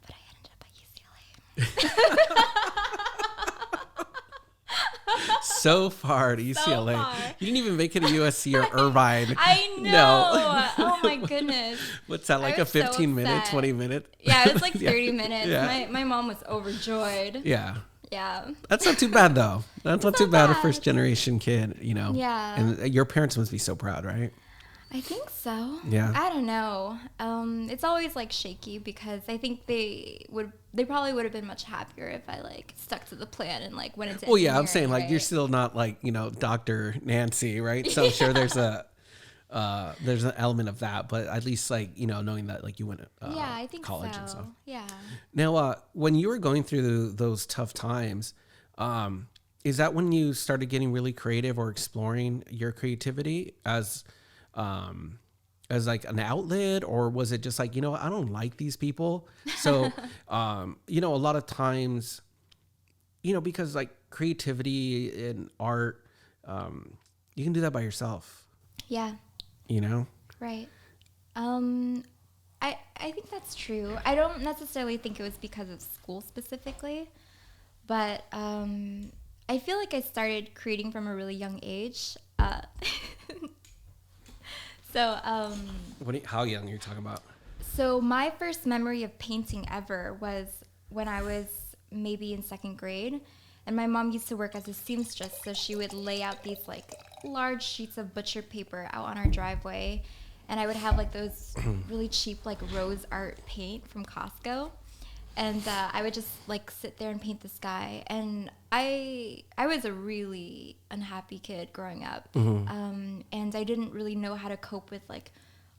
[SPEAKER 2] but I ended up at UCLA.
[SPEAKER 1] So far to UCLA.
[SPEAKER 2] So far.
[SPEAKER 1] You didn't even make it to USC or Irvine.
[SPEAKER 2] I know. No. Oh my goodness.
[SPEAKER 1] What's that, like a 15-minute, 20-minute?
[SPEAKER 2] Yeah, it was like 30 minutes. Yeah. My mom was overjoyed.
[SPEAKER 1] Yeah.
[SPEAKER 2] Yeah.
[SPEAKER 1] That's not too bad, though. That's not too bad. A first-generation kid,
[SPEAKER 2] Yeah.
[SPEAKER 1] And your parents must be so proud, right?
[SPEAKER 2] I think so.
[SPEAKER 1] Yeah.
[SPEAKER 2] I don't know. It's always, like, shaky, because I think they probably would have been much happier if I, like, stuck to the plan and, like, went into
[SPEAKER 1] Well, yeah, I'm saying, like,
[SPEAKER 2] right?
[SPEAKER 1] you're still not, like, Dr. Nancy, right? So I'm sure there's an element of that, but at least, like, knowing that, like, you went to
[SPEAKER 2] I think
[SPEAKER 1] college
[SPEAKER 2] so.
[SPEAKER 1] and stuff.
[SPEAKER 2] Yeah.
[SPEAKER 1] Now, when you were going through those tough times, is that when you started getting really creative or exploring your creativity as like an outlet, or was it just like, I don't like these people? So, a lot of times, because, like, creativity and art, you can do that by yourself.
[SPEAKER 2] Yeah. Right. I think that's true. I don't necessarily think it was because of school specifically, but I feel like I started creating from a really young age. So,
[SPEAKER 1] how young are you talking about?
[SPEAKER 2] So my first memory of painting ever was when I was maybe in second grade, and my mom used to work as a seamstress, so she would lay out these, like, large sheets of butcher paper out on our driveway, and I would have, like, those really cheap, like, rose art paint from Costco. And I would just, like, sit there and paint the sky. And I was a really unhappy kid growing up. And I didn't really know how to cope with, like,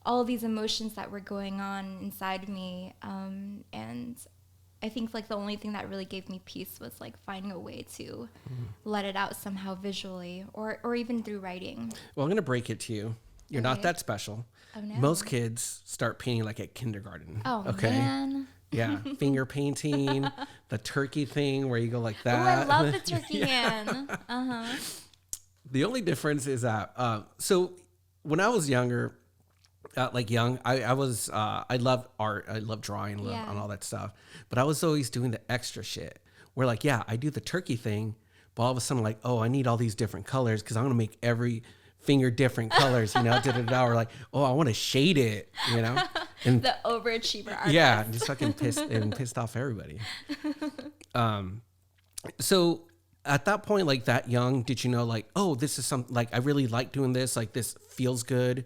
[SPEAKER 2] all of these emotions that were going on inside me. And I think, like, the only thing that really gave me peace was, like, finding a way to let it out somehow visually, or even through writing.
[SPEAKER 1] Well, I'm going to break it to you. You're not that special.
[SPEAKER 2] Oh, no.
[SPEAKER 1] Most kids start painting like at kindergarten.
[SPEAKER 2] Oh,
[SPEAKER 1] okay.
[SPEAKER 2] Man.
[SPEAKER 1] Yeah. Finger painting, the turkey thing where you go like
[SPEAKER 2] Oh,
[SPEAKER 1] that.
[SPEAKER 2] I love the turkey hand. Uh-huh.
[SPEAKER 1] The only difference is that, so when I was younger, I was, I love art. I love drawing and all that stuff. But I was always doing the extra shit where like, yeah, I do the turkey thing, but all of a sudden like, oh, I need all these different colors because I'm going to make every finger different colors, or like, oh, I want to shade it, and
[SPEAKER 2] The overachiever artist.
[SPEAKER 1] yeah, just fucking pissed off everybody. So at that point, like that young, did you know like, oh, this is something like I really like doing this, like this feels good,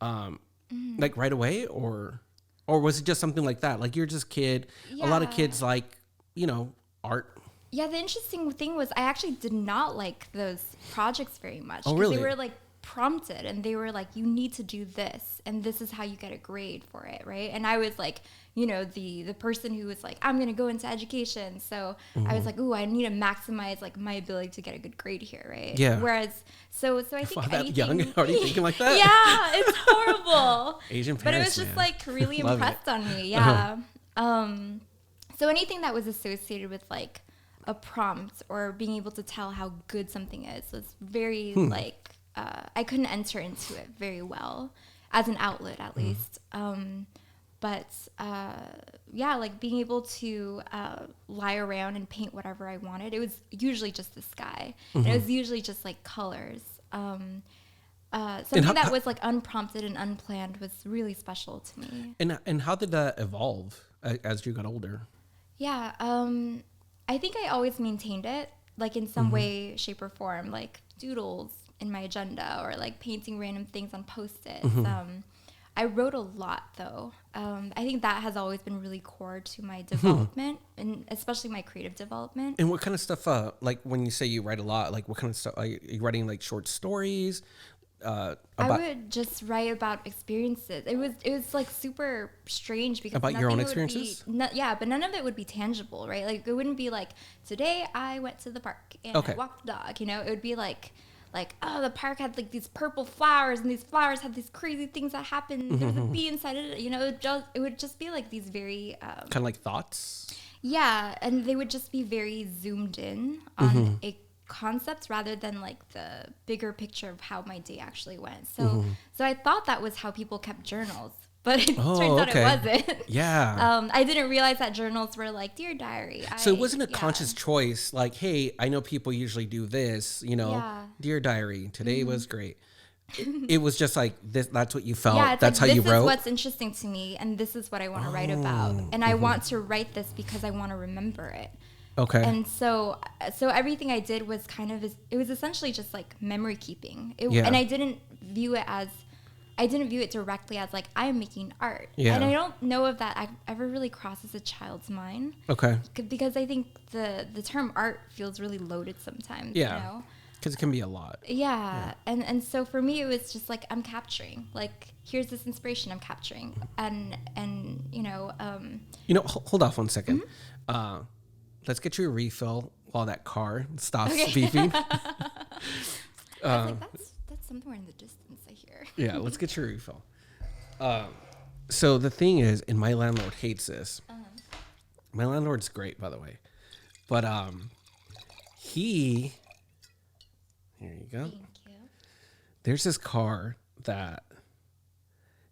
[SPEAKER 1] like right away, or was it just something like that? Like you're just a kid. A lot of kids like, art.
[SPEAKER 2] Yeah, the interesting thing was I actually did not like those projects very much.
[SPEAKER 1] Oh, really?
[SPEAKER 2] They were like prompted and they were like, you need to do this and this is how you get a grade for it, right? And I was like, the person who was like, I'm going to go into education. So I was like, ooh, I need to maximize like my ability to get a good grade here, right?
[SPEAKER 1] Yeah.
[SPEAKER 2] Whereas, so I think
[SPEAKER 1] that young, already thinking like that?
[SPEAKER 2] Yeah, it's horrible.
[SPEAKER 1] Asian parents,
[SPEAKER 2] but it was just like really impressed on me. Yeah. So anything that was associated with like a prompt or being able to tell how good something is was very like I couldn't enter into it very well as an outlet at least. Yeah, like being able to lie around and paint whatever I wanted. It was usually just the sky. And it was usually just like colors. Something that was like unprompted and unplanned was really special to me.
[SPEAKER 1] And how did that evolve as you got older?
[SPEAKER 2] Yeah, I think I always maintained it, like in some way, shape, or form, like doodles in my agenda or like painting random things on Post-its. I wrote a lot, though. I think that has always been really core to my development, and especially my creative development.
[SPEAKER 1] And what kind of stuff, like when you say you write a lot, like what kind of stuff? Are you writing like short stories?
[SPEAKER 2] I would just write about experiences. It was like super strange because
[SPEAKER 1] about your own experiences.
[SPEAKER 2] But none of it would be tangible, right? Like it wouldn't be like today I went to the park and I walked the dog. It would be like oh, the park had like these purple flowers and these flowers had these crazy things that happened. There was a bee inside it. It would just be like these very
[SPEAKER 1] kind of like thoughts.
[SPEAKER 2] Yeah, and they would just be very zoomed in on a concepts rather than like the bigger picture of how my day actually went. So I thought that was how people kept journals, but it turns out it wasn't.
[SPEAKER 1] Yeah.
[SPEAKER 2] I didn't realize that journals were like dear diary.
[SPEAKER 1] So it wasn't a conscious choice. Like, hey, I know people usually do this. Dear diary, today was great. It was just like this. That's what you felt.
[SPEAKER 2] Yeah,
[SPEAKER 1] that's
[SPEAKER 2] like,
[SPEAKER 1] how you wrote.
[SPEAKER 2] This is what's interesting to me, and this is what I want to write about, and I want to write this because I want to remember it.
[SPEAKER 1] Okay.
[SPEAKER 2] And so everything I did was it was essentially just like memory keeping. And I didn't view it directly as like I'm making art.
[SPEAKER 1] Yeah.
[SPEAKER 2] And I don't know if that ever really crosses a child's mind.
[SPEAKER 1] Okay.
[SPEAKER 2] Because I think the term art feels really loaded sometimes.
[SPEAKER 1] Yeah. Because it can be a lot.
[SPEAKER 2] Yeah. And so for me, it was just like I'm capturing. Like here's this inspiration I'm capturing, and
[SPEAKER 1] hold off 1 second. Let's get you a refill while that car stops beeping.
[SPEAKER 2] I was like, that's somewhere in the distance, I hear.
[SPEAKER 1] Yeah, let's get you a refill. So the thing is, and my landlord hates this. My landlord's great, by the way. But here you go.
[SPEAKER 2] Thank you.
[SPEAKER 1] There's this car that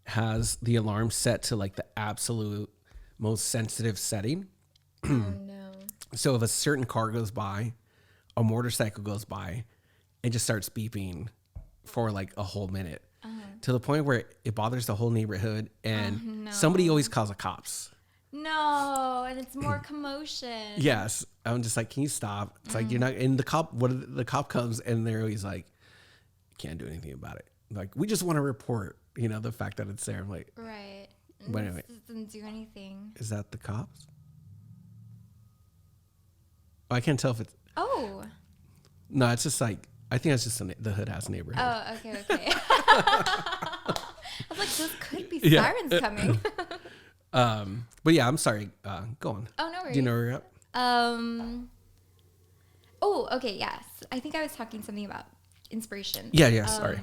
[SPEAKER 1] has the alarm set to like the absolute most sensitive setting.
[SPEAKER 2] Oh, no.
[SPEAKER 1] So if a certain car goes by, a motorcycle goes by, it just starts beeping for like a whole minute to the point where it bothers the whole neighborhood, and somebody always calls the cops.
[SPEAKER 2] No, and it's more commotion.
[SPEAKER 1] Yes. I'm just like, can you stop? It's like, you're not, and the cop comes and they're always like, can't do anything about it. Like, we just want to report, the fact that it's there. I'm like,
[SPEAKER 2] right.
[SPEAKER 1] But anyway,
[SPEAKER 2] this doesn't do anything.
[SPEAKER 1] Is that the cops? Oh, I can't tell if it's.
[SPEAKER 2] Oh.
[SPEAKER 1] No, it's just like, I think it's just the hood ass neighborhood.
[SPEAKER 2] Oh, okay. I was like, those could be sirens coming.
[SPEAKER 1] But yeah, I'm sorry. Go on.
[SPEAKER 2] Oh, no worries.
[SPEAKER 1] Do you know where you're at?
[SPEAKER 2] Oh, okay. Yes. I think I was talking something about inspiration.
[SPEAKER 1] Yeah. Sorry.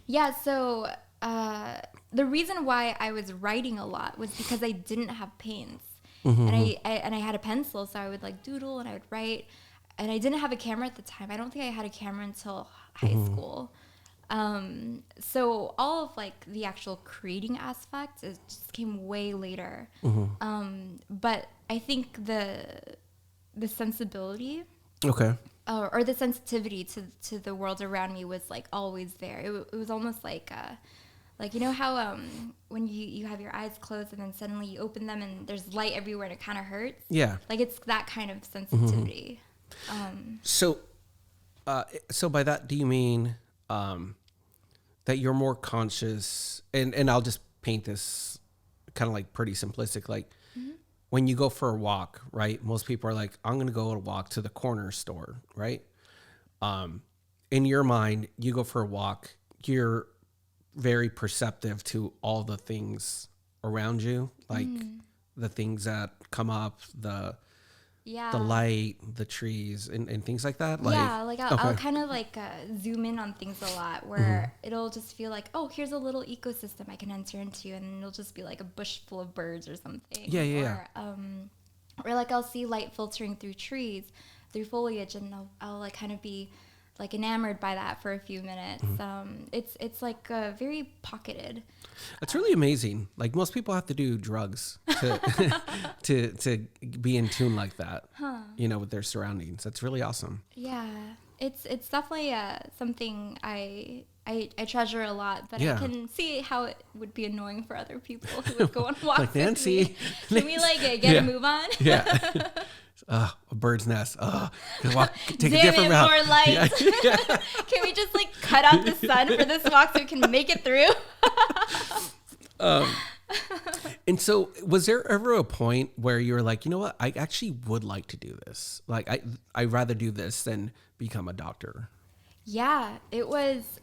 [SPEAKER 2] Yeah, so the reason why I was writing a lot was because I didn't have paints. And I had a pencil, so I would like doodle and I would write. And I didn't have a camera at the time. I don't think I had a camera until high school. So all of like the actual creating aspect it just came way later. But I think the sensibility,
[SPEAKER 1] Okay.
[SPEAKER 2] or the sensitivity to the world around me was like always there. It was almost like you know how when you have your eyes closed and then suddenly you open them and there's light everywhere and it kind of hurts.
[SPEAKER 1] Yeah.
[SPEAKER 2] Like it's that kind of sensitivity.
[SPEAKER 1] So by that, do you mean that you're more conscious? And I'll just paint this kind of like pretty simplistic. Like when you go for a walk, right? Most people are like, I'm going to go walk to the corner store, right? In your mind, you go for a walk. You're very perceptive to all the things around you, like the things that come up, the light, the trees, and things like that. Like,
[SPEAKER 2] I'll kind of like zoom in on things a lot where it'll just feel like, oh, here's a little ecosystem I can enter into, and it'll just be like a bush full of birds or something. Or like I'll see light filtering through trees, through foliage, and I'll like kind of be like enamored by that for a few minutes. It's like very pocketed.
[SPEAKER 1] It's really amazing. Like most people have to do drugs to to be in tune like that, you know, with their surroundings. That's really awesome.
[SPEAKER 2] Yeah, it's definitely something I treasure a lot, but I can see how it would be annoying for other people who would go on walks
[SPEAKER 1] like Nancy.
[SPEAKER 2] Can we like get a move on?
[SPEAKER 1] Yeah. A bird's nest. Take
[SPEAKER 2] Damn
[SPEAKER 1] a different route.
[SPEAKER 2] More light. Yeah. Can we just like cut out the sun for this walk so we can make it through?
[SPEAKER 1] And so was there ever a point where you were like, you know what, I actually would like to do this. Like I'd rather do this than become a doctor.
[SPEAKER 2] Yeah, it was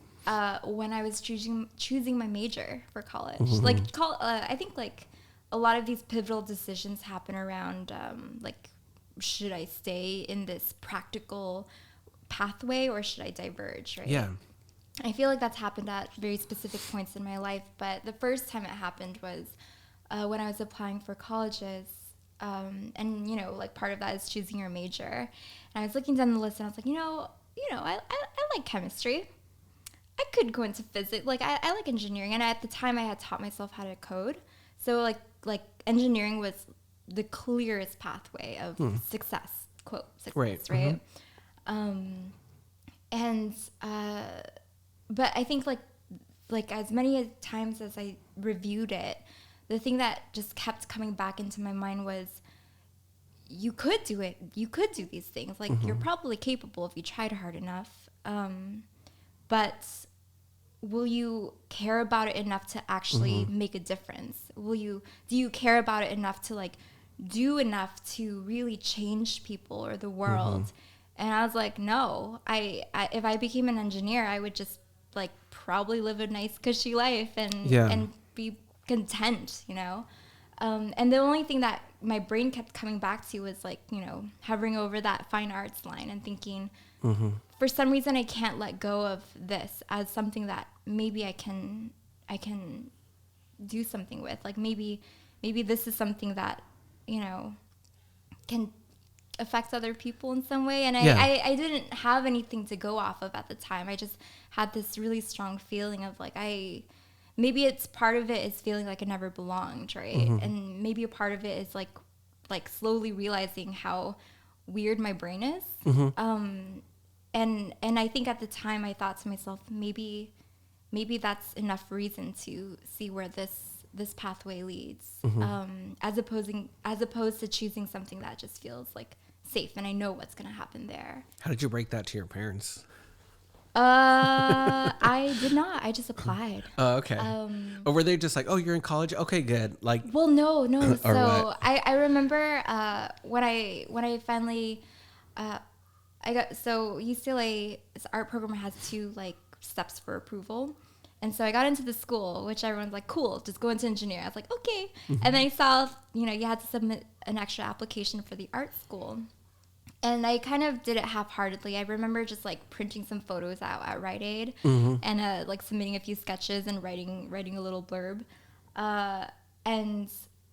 [SPEAKER 2] when I was choosing my major for college. I think like a lot of these pivotal decisions happen around like, should I stay in this practical pathway or should I diverge, right?
[SPEAKER 1] Yeah.
[SPEAKER 2] I feel like that's happened at very specific points in my life, but the first time it happened was when I was applying for colleges, and you know, like part of that is choosing your major. And I was looking down the list and I was like, I like chemistry. I could go into physics. Like I like engineering, and at the time I had taught myself how to code, so like engineering was the clearest pathway of success, quote, success, right? But I think like as many times as I reviewed it, the thing that just kept coming back into my mind was, you could do it. You could do these things. Like you're probably capable if you tried hard enough. But will you care about it enough to actually make a difference? Do you care about it enough to like do enough to really change people or the world? And I was like, no, if I became an engineer, I would just like probably live a nice cushy life and be content, you know? And the only thing that my brain kept coming back to was like, you know, hovering over that fine arts line and thinking, for some reason I can't let go of this as something that maybe I can do something with. Like maybe this is something that, you know, can affect other people in some way. And I didn't have anything to go off of at the time. I just had this really strong feeling of like, maybe it's part of it is feeling like I never belonged, right? And maybe a part of it is like slowly realizing how weird my brain is. And I think at the time I thought to myself, maybe that's enough reason to see where this pathway leads, as opposed to choosing something that just feels like safe and I know what's going to happen there.
[SPEAKER 1] How did you break that to your parents?
[SPEAKER 2] I did not. I just applied.
[SPEAKER 1] Oh, okay. Or were they just like, oh, you're in college? Okay, good. Like,
[SPEAKER 2] well, no. So
[SPEAKER 1] what?
[SPEAKER 2] I remember when I finally I got, so UCLA's art program has 2 like steps for approval. And so I got into the school, which everyone's like, cool, just go into engineering. I was like, okay. And then I saw, you know, you had to submit an extra application for the art school. And I kind of did it half-heartedly. I remember just like printing some photos out at Rite Aid and like submitting a few sketches and writing a little blurb. And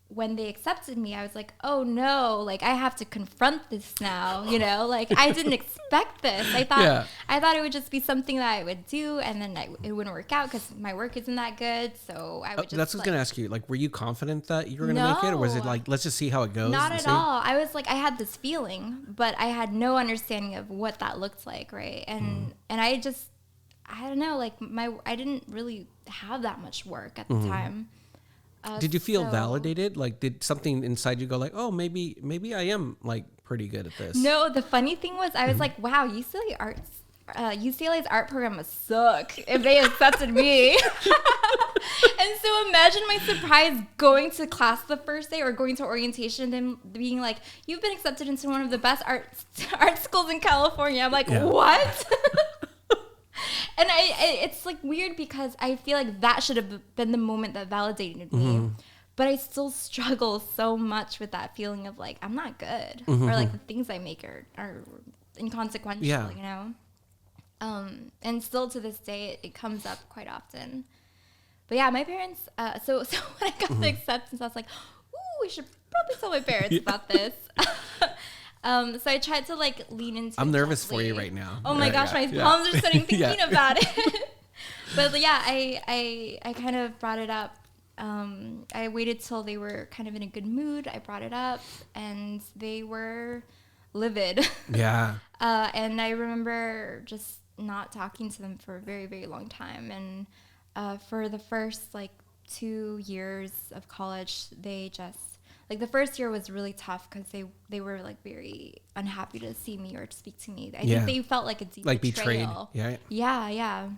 [SPEAKER 2] when they accepted me, I was like, oh no, like I have to confront this now, you know, like I didn't expect this. I thought it would just be something that I would do, and then it wouldn't work out because my work isn't that good. So I would just.
[SPEAKER 1] That's what I was gonna ask you. Like, were you confident that you were gonna make it, or was it like, let's just see how it goes?
[SPEAKER 2] Not at all. I was like, I had this feeling, but I had no understanding of what that looked like, right? And I don't know, like I didn't really have that much work at the time.
[SPEAKER 1] Did you feel validated? Like, did something inside you go like, oh, maybe I am like pretty good at this?
[SPEAKER 2] No, the funny thing was I was like, wow, UCLA's art program must suck if they accepted me. And so imagine my surprise going to class the first day or going to orientation and then being like, you've been accepted into one of the best art schools in California. I'm like, what? And it's like weird because I feel like that should have been the moment that validated me. But I still struggle so much with that feeling of like, I'm not good. Or like the things I make are inconsequential, you know? And still to this day, it comes up quite often. But yeah, my parents, so when I got the acceptance, I was like, ooh, I should probably tell my parents about this. So I tried to like lean into.
[SPEAKER 1] I'm nervous for you right now.
[SPEAKER 2] Oh my gosh, my palms are sweating thinking about it. But yeah, I kind of brought it up. I waited till they were kind of in a good mood. I brought it up, and they were livid. Yeah. And I remember just not talking to them for a very, very long time. And for the first like 2 years of college, they just. Like the first year was really tough because they were like very unhappy to see me or to speak to me. I think they felt like a deep betrayal. Betrayed. Yeah.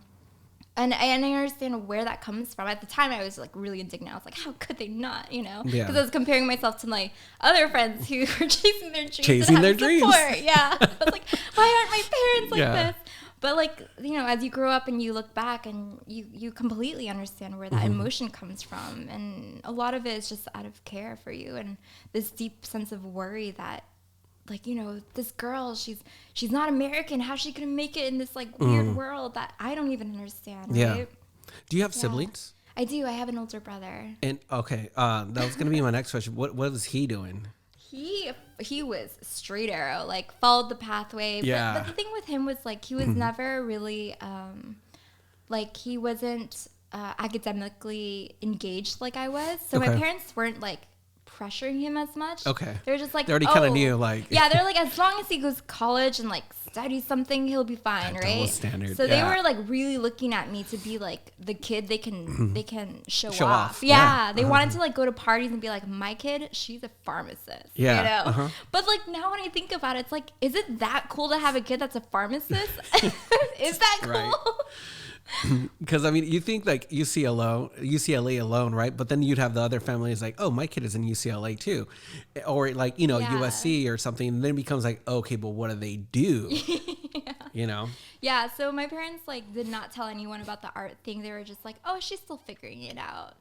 [SPEAKER 2] And I understand where that comes from. At the time, I was like really indignant. I was like, how could they not, you know? Because I was comparing myself to my other friends who were chasing their dreams. Yeah. I was like, why aren't my parents like this? But like, you know, as you grow up and you look back and you completely understand where that emotion comes from. And a lot of it is just out of care for you and this deep sense of worry that, like, you know, this girl, she's not American. How's she going to make it in this like weird world that I don't even understand, right?
[SPEAKER 1] Do you have siblings?
[SPEAKER 2] I do. I have an older brother.
[SPEAKER 1] And okay, that was going to be my next question. What was he doing?
[SPEAKER 2] He was straight arrow, like followed the pathway. Yeah. But the thing with him was like he was never really like he wasn't academically engaged like I was. So my parents weren't like pressuring him as much. Okay. They were just like,
[SPEAKER 1] they already kind of knew, like.
[SPEAKER 2] Yeah, they're like, as long as he goes to college and like studies something, he'll be fine, right?
[SPEAKER 1] Standard.
[SPEAKER 2] So they were like really looking at me to be like the kid they can show off. Yeah. They wanted to like go to parties and be like, my kid, she's a pharmacist. Yeah. You know? But like now when I think about it, it's like, is it that cool to have a kid that's a pharmacist? Is that cool? Right.
[SPEAKER 1] Because I mean, you think like UCLA alone, right? But then you'd have the other families like, oh, my kid is in UCLA too, or like, you know, USC or something. And then it becomes like, okay, but what do they do? You know?
[SPEAKER 2] Yeah. So my parents like did not tell anyone about the art thing. They were just like, oh, she's still figuring it out.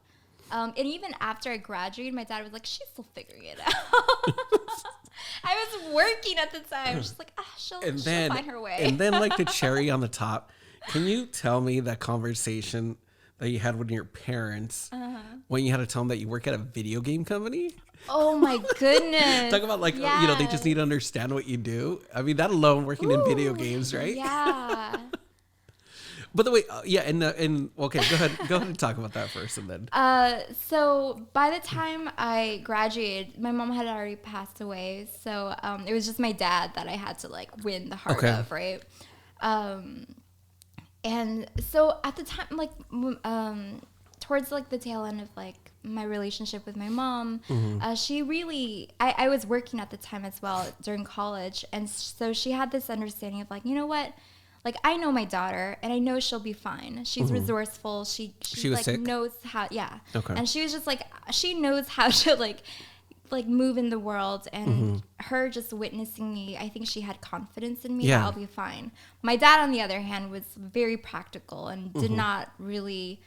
[SPEAKER 2] And even after I graduated, my dad was like, she's still figuring it out. I was working at the time. She's like, she'll find her way.
[SPEAKER 1] And then like the cherry on the top. Can you tell me that conversation that you had with your parents when you had to tell them that you work at a video game company?
[SPEAKER 2] Oh my goodness.
[SPEAKER 1] Talk about like, you know, they just need to understand what you do. I mean, that alone, working in video games, right?
[SPEAKER 2] Yeah.
[SPEAKER 1] By the way, and okay, go ahead and talk about that first and then.
[SPEAKER 2] So by the time I graduated, my mom had already passed away. So it was just my dad that I had to like win the heart of, right? And so at the time, like, towards like the tail end of like my relationship with my mom, she really, I was working at the time as well during college. And so she had this understanding of like, you know what? Like, I know my daughter and I know she'll be fine. She's resourceful. She was like sick? Knows how, Okay. And she was just like, she knows how to like move in the world, and her just witnessing me, I think she had confidence in me that I'll be fine. My dad, on the other hand, was very practical and did not really,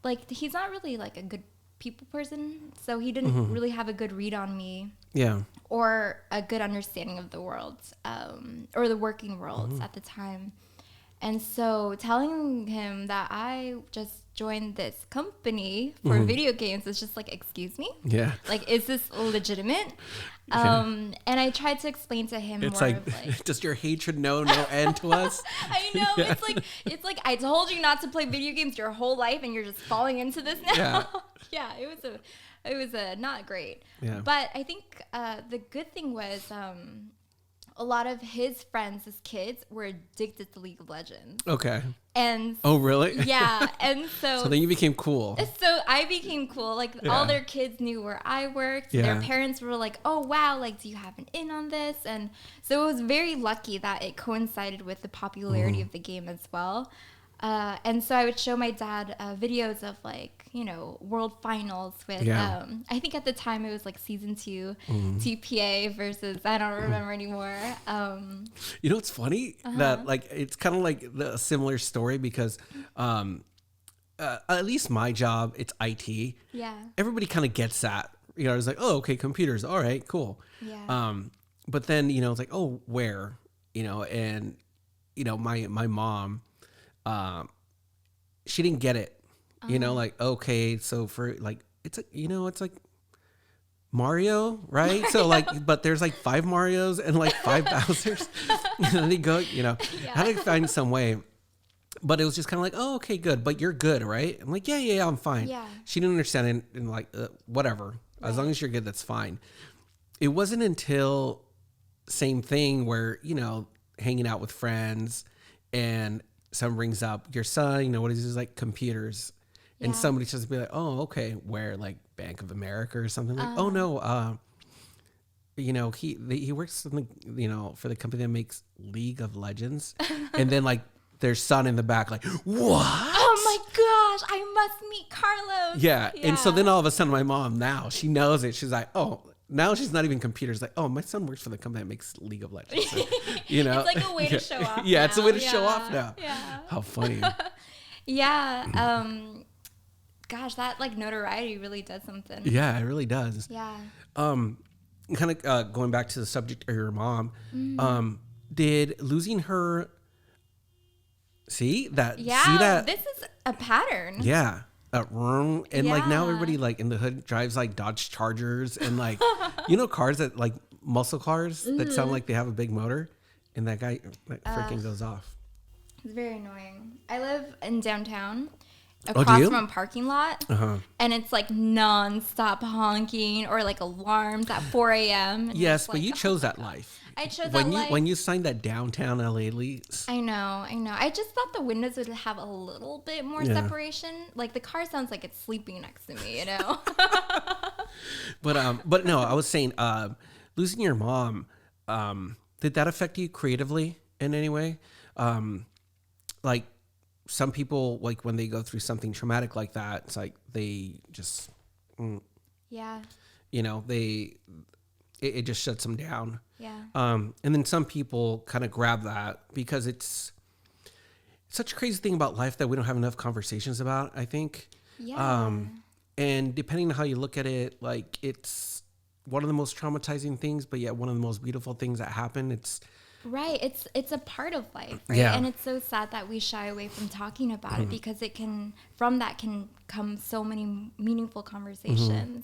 [SPEAKER 2] like, he's not really like a good people person, so he didn't really have a good read on me.
[SPEAKER 1] Yeah.
[SPEAKER 2] or a good understanding of the world, or the working world at the time. And so telling him that I just joined this company for video games is just like, excuse me?
[SPEAKER 1] Yeah.
[SPEAKER 2] Like, is this legitimate?
[SPEAKER 1] Yeah.
[SPEAKER 2] And I tried to explain to him
[SPEAKER 1] It's
[SPEAKER 2] more
[SPEAKER 1] like,
[SPEAKER 2] of like,
[SPEAKER 1] does your hatred know no end to us?
[SPEAKER 2] I know.
[SPEAKER 1] Yeah.
[SPEAKER 2] It's like I told you not to play video games your whole life, and you're just falling into this now.
[SPEAKER 1] Yeah.
[SPEAKER 2] Yeah, it was a not great.
[SPEAKER 1] Yeah.
[SPEAKER 2] But I think the good thing was a lot of his friends as kids were addicted to League of Legends.
[SPEAKER 1] Okay.
[SPEAKER 2] And
[SPEAKER 1] Oh, really?
[SPEAKER 2] yeah, and so
[SPEAKER 1] So then you became cool.
[SPEAKER 2] so I became cool. Like
[SPEAKER 1] Yeah.
[SPEAKER 2] all their kids knew where I worked.
[SPEAKER 1] Yeah.
[SPEAKER 2] Their parents were like, "Oh wow, like do you have an in on this?" And so it was very lucky that it coincided with the popularity of the game as well. And so I would show my dad videos of like, you know, world finals with,
[SPEAKER 1] Yeah.
[SPEAKER 2] I think at the time it was like season 2 TPA versus, I don't remember anymore.
[SPEAKER 1] You know, it's funny that like it's kind of like a similar story because at least my job, it's IT.
[SPEAKER 2] Yeah.
[SPEAKER 1] Everybody kind of gets that. You know, it's like, oh, okay, computers. All right, cool.
[SPEAKER 2] Yeah.
[SPEAKER 1] But then, you know, it's like, oh, where? You know, and, you know, my mom, she didn't get it. You know, like, okay, so for like, it's a, you know, it's like Mario, right? So like, but there's like 5 Marios and like 5 Bowsers. And they go, you know, how to find some way. But it was just kind of like, oh, okay, good. But you're good, right? I'm like, yeah, I'm fine.
[SPEAKER 2] Yeah.
[SPEAKER 1] She didn't understand it and like, whatever. As long as you're good, that's fine. It wasn't until same thing where, you know, hanging out with friends and someone brings up your son, you know, what is this, like computers. And somebody just be like, oh, okay, where like Bank of America or something like, oh no, you know, he works something, you know, for the company that makes League of Legends. And then like their son in the back, like, what?
[SPEAKER 2] Oh my gosh, I must meet Carlos.
[SPEAKER 1] Yeah. And so then all of a sudden my mom now, she knows it. She's like, oh, now she's not even computers. Like, oh, my son works for the company that makes League of Legends. So, you know,
[SPEAKER 2] It's like a way to show off.
[SPEAKER 1] Yeah,
[SPEAKER 2] now.
[SPEAKER 1] it's a way to show off now.
[SPEAKER 2] Yeah.
[SPEAKER 1] How funny.
[SPEAKER 2] Yeah. Gosh, that like notoriety really does something.
[SPEAKER 1] Yeah, it really does.
[SPEAKER 2] Yeah.
[SPEAKER 1] Kind of going back to the subject of your mom, did losing her see that?
[SPEAKER 2] Yeah.
[SPEAKER 1] See that?
[SPEAKER 2] This is a pattern.
[SPEAKER 1] Yeah. And like now
[SPEAKER 2] Yeah.
[SPEAKER 1] everybody like in the hood drives like Dodge Chargers and like, you know, cars that like muscle cars that sound like they have a big motor, and that guy freaking goes off.
[SPEAKER 2] It's very annoying. I live in downtown,
[SPEAKER 1] do
[SPEAKER 2] across
[SPEAKER 1] you?
[SPEAKER 2] from a parking lot,
[SPEAKER 1] Uh-huh.
[SPEAKER 2] and it's like non-stop honking or like alarms at 4 a.m. and
[SPEAKER 1] Yes,
[SPEAKER 2] it's
[SPEAKER 1] but
[SPEAKER 2] like,
[SPEAKER 1] you
[SPEAKER 2] oh
[SPEAKER 1] chose
[SPEAKER 2] my
[SPEAKER 1] that
[SPEAKER 2] God.
[SPEAKER 1] life.
[SPEAKER 2] I chose
[SPEAKER 1] When
[SPEAKER 2] that
[SPEAKER 1] you
[SPEAKER 2] life.
[SPEAKER 1] when you signed that downtown LA lease.
[SPEAKER 2] I know. I just thought the windows would have a little bit more separation. Like the car sounds like it's sleeping next to me, you know?
[SPEAKER 1] But no, I was saying, losing your mom, did that affect you creatively in any way? Like some people, like when they go through something traumatic like that, it's like they just,
[SPEAKER 2] Yeah.
[SPEAKER 1] you know, it just shuts them down.
[SPEAKER 2] Yeah.
[SPEAKER 1] And then some people kind of grab that because it's such a crazy thing about life that we don't have enough conversations about, I think.
[SPEAKER 2] Yeah.
[SPEAKER 1] And depending on how you look at it, like it's one of the most traumatizing things, but yet one of the most beautiful things that happen. It's
[SPEAKER 2] Right. It's a part of life, right?
[SPEAKER 1] Yeah.
[SPEAKER 2] And it's so sad that we shy away from talking about it because from that can come so many meaningful conversations.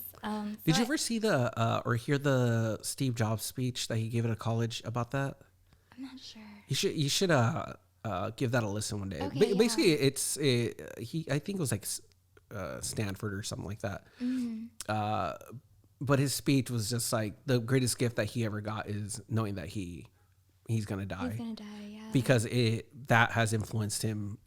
[SPEAKER 1] Did you ever see or hear the Steve Jobs speech that he gave at a college about that?
[SPEAKER 2] I'm not sure.
[SPEAKER 1] You should give that a listen one day.
[SPEAKER 2] Okay,
[SPEAKER 1] Basically, it's I think it was like Stanford or something like that. But his speech was just like the greatest gift that he ever got is knowing that he's gonna die.
[SPEAKER 2] He's gonna die, yeah.
[SPEAKER 1] Because that has influenced him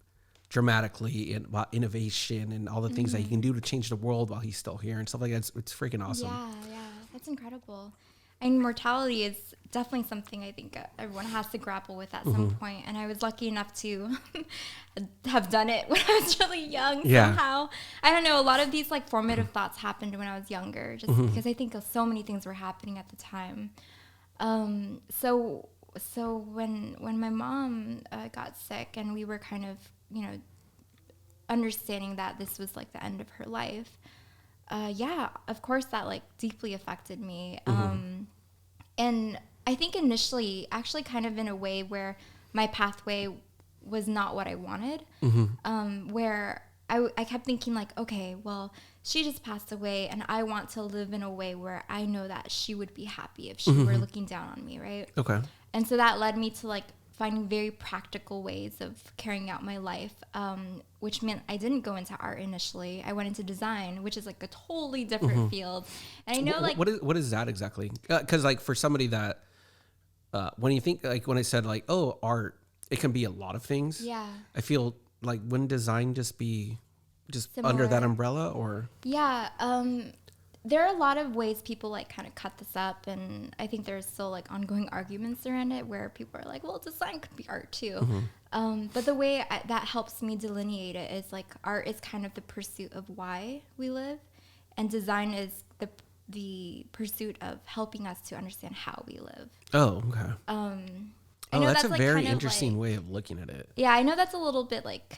[SPEAKER 1] dramatically in about innovation and all the things that he can do to change the world while he's still here and stuff like that. It's freaking awesome.
[SPEAKER 2] Yeah, that's incredible. And mortality is definitely something I think everyone has to grapple with at some point. And I was lucky enough to have done it when I was really young somehow. I don't know, a lot of these like formative thoughts happened when I was younger, just because I think so many things were happening at the time. So when my mom got sick and we were kind of, you know, understanding that this was like the end of her life, Yeah, of course that like deeply affected me. And I think initially, actually kind of in a way where my pathway was not what I wanted, where I kept thinking like, okay, well, she just passed away and I want to live in a way where I know that she would be happy if she were looking down on me, right?
[SPEAKER 1] Okay.
[SPEAKER 2] And so that led me to like finding very practical ways of carrying out my life, which meant I didn't go into art initially. I went into design, which is like a totally different field. And I know like
[SPEAKER 1] what is that exactly? Because like for somebody that when you think like when I said like, oh, art, it can be a lot of things.
[SPEAKER 2] yeah.
[SPEAKER 1] I feel like wouldn't design just be just
[SPEAKER 2] Similar.
[SPEAKER 1] under that umbrella or
[SPEAKER 2] Yeah, there are a lot of ways people like kind of cut this up, and I think there's still like ongoing arguments around it where people are like, well, design could be art too. But the way that helps me delineate it is like art is kind of the pursuit of why we live, and design is the pursuit of helping us to understand how we live.
[SPEAKER 1] oh, okay.
[SPEAKER 2] I know
[SPEAKER 1] That's a
[SPEAKER 2] like
[SPEAKER 1] very
[SPEAKER 2] kind of,
[SPEAKER 1] interesting
[SPEAKER 2] like,
[SPEAKER 1] way of looking at it.
[SPEAKER 2] yeah, I know that's a little bit like